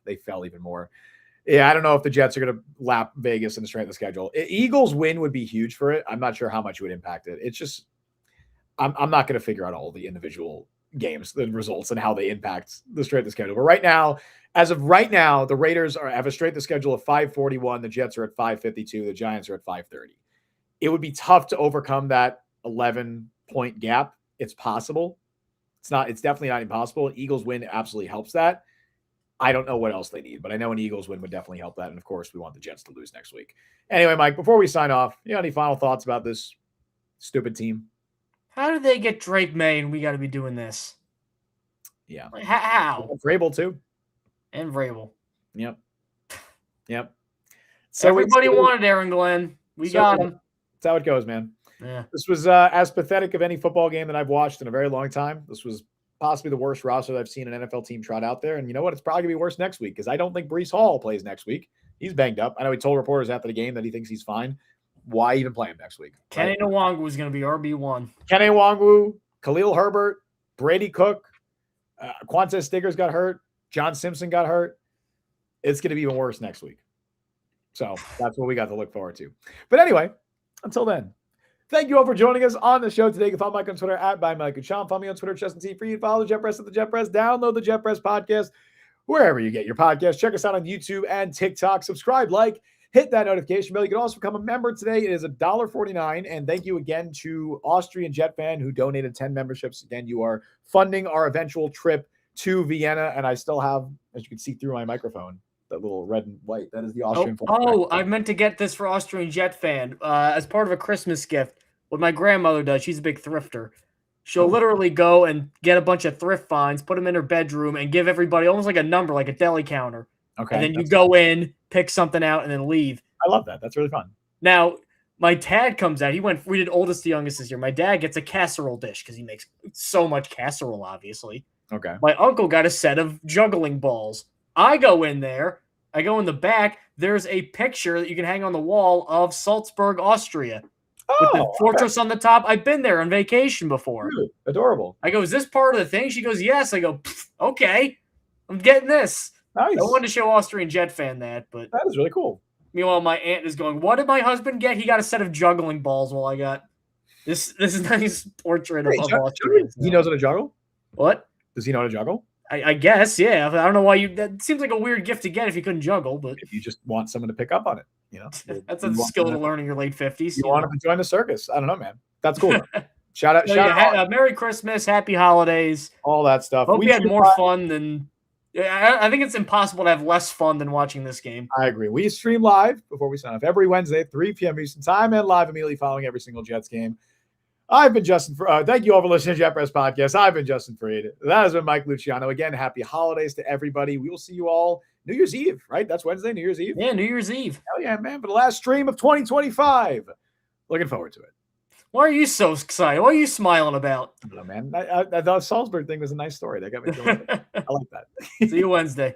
They fell even more. Yeah, I don't know if the Jets are going to lap Vegas in the strength of the schedule. Eagles win would be huge for it. I'm not sure how much it would impact it. It's just, I'm not going to figure out all the individual games, the results, and how they impact the strength of the schedule. But right now, as of right now, the Raiders have a strength of schedule of 541. The Jets are at 552. The Giants are at 530. It would be tough to overcome that 11-point gap. It's possible. It's definitely not impossible. An Eagles win absolutely helps that. I don't know what else they need, but I know an Eagles win would definitely help that. And of course, we want the Jets to lose next week. Anyway, Mike, before we sign off, any final thoughts about this stupid team? How did they get Drake May and we got to be doing this? Yeah. Like, how? Vrabel too. And Vrabel. Yep. So everybody wanted Aaron Glenn. We got him. That's how it goes, man. Yeah. This was as pathetic of any football game that I've watched in a very long time. This was possibly the worst roster that I've seen an NFL team trot out there. And you know what? It's probably going to be worse next week because I don't think Breece Hall plays next week. He's banged up. I know he told reporters after the game that he thinks he's fine. Why even play him next week? Kenny Nwangwu is going to be RB1. Kenny Nwangwu, Khalil Herbert, Brady Cook, Quantez Stiggers got hurt. John Simpson got hurt. It's going to be even worse next week. So that's what we got to look forward to. But anyway, until then, thank you all for joining us on the show today. You can follow Mike on Twitter at @ByMikeandSean. Follow me on Twitter, Justin T. Fried. Follow the Jet Press at the Jet Press. Download the Jet Press podcast wherever you get your podcast. Check us out on YouTube and TikTok. Subscribe, like, hit that notification bell. You can also become a member today. It is $1.49. And thank you again to Austrian Jet Fan who donated 10 memberships. Again, you are funding our eventual trip to Vienna. And I still have, as you can see through my microphone, that little red and white. That is the Austrian flag. Oh, I meant to get this for Austrian Jet Fan as part of a Christmas gift. What my grandmother does, she's a big thrifter. She'll literally go and get a bunch of thrift finds, put them in her bedroom, and give everybody almost like a number, like a deli counter. Okay. And then you go in, pick something out, and then leave. I love that. That's really fun. Now, my dad comes out. We did oldest to youngest this year. My dad gets a casserole dish because he makes so much casserole, obviously. Okay. My uncle got a set of juggling balls. I go in there. I go in the back. There's a picture that you can hang on the wall of Salzburg, Austria. With the fortress on the top. I've been there on vacation before. Really? Adorable. I go, is this part of the thing? She goes, yes. I go, okay. I'm getting this. Nice. I wanted to show Austrian Jet Fan that, but that is really cool. Meanwhile, my aunt is going, what did my husband get? He got a set of juggling balls while I got this is nice portrait of Austria. He knows how to juggle? What? Does he know how to juggle? I guess, yeah. I don't know why that seems like a weird gift to get if you couldn't juggle, but if you just want someone to pick up on it, that's a skill to learn in your late 50s. You want him to join the circus. I don't know, man. That's cool. Shout out. Merry Christmas, Happy Holidays. All that stuff. Hope you had more fun than I think it's impossible to have less fun than watching this game. I agree. We stream live before we sign off every Wednesday, 3 p.m. Eastern Time, and live immediately following every single Jets game. I've been Justin. Thank you all for listening to Jet Press Podcast. I've been Justin Fried. That has been Mike Luciano. Again, happy holidays to everybody. We will see you all New Year's Eve, right? That's Wednesday, New Year's Eve? Yeah, New Year's Eve. Hell yeah, man. For the last stream of 2025. Looking forward to it. Why are you so excited? What are you smiling about? I don't know, man. I thought Salzburg thing was a nice story. That got me going. I like that. See you Wednesday.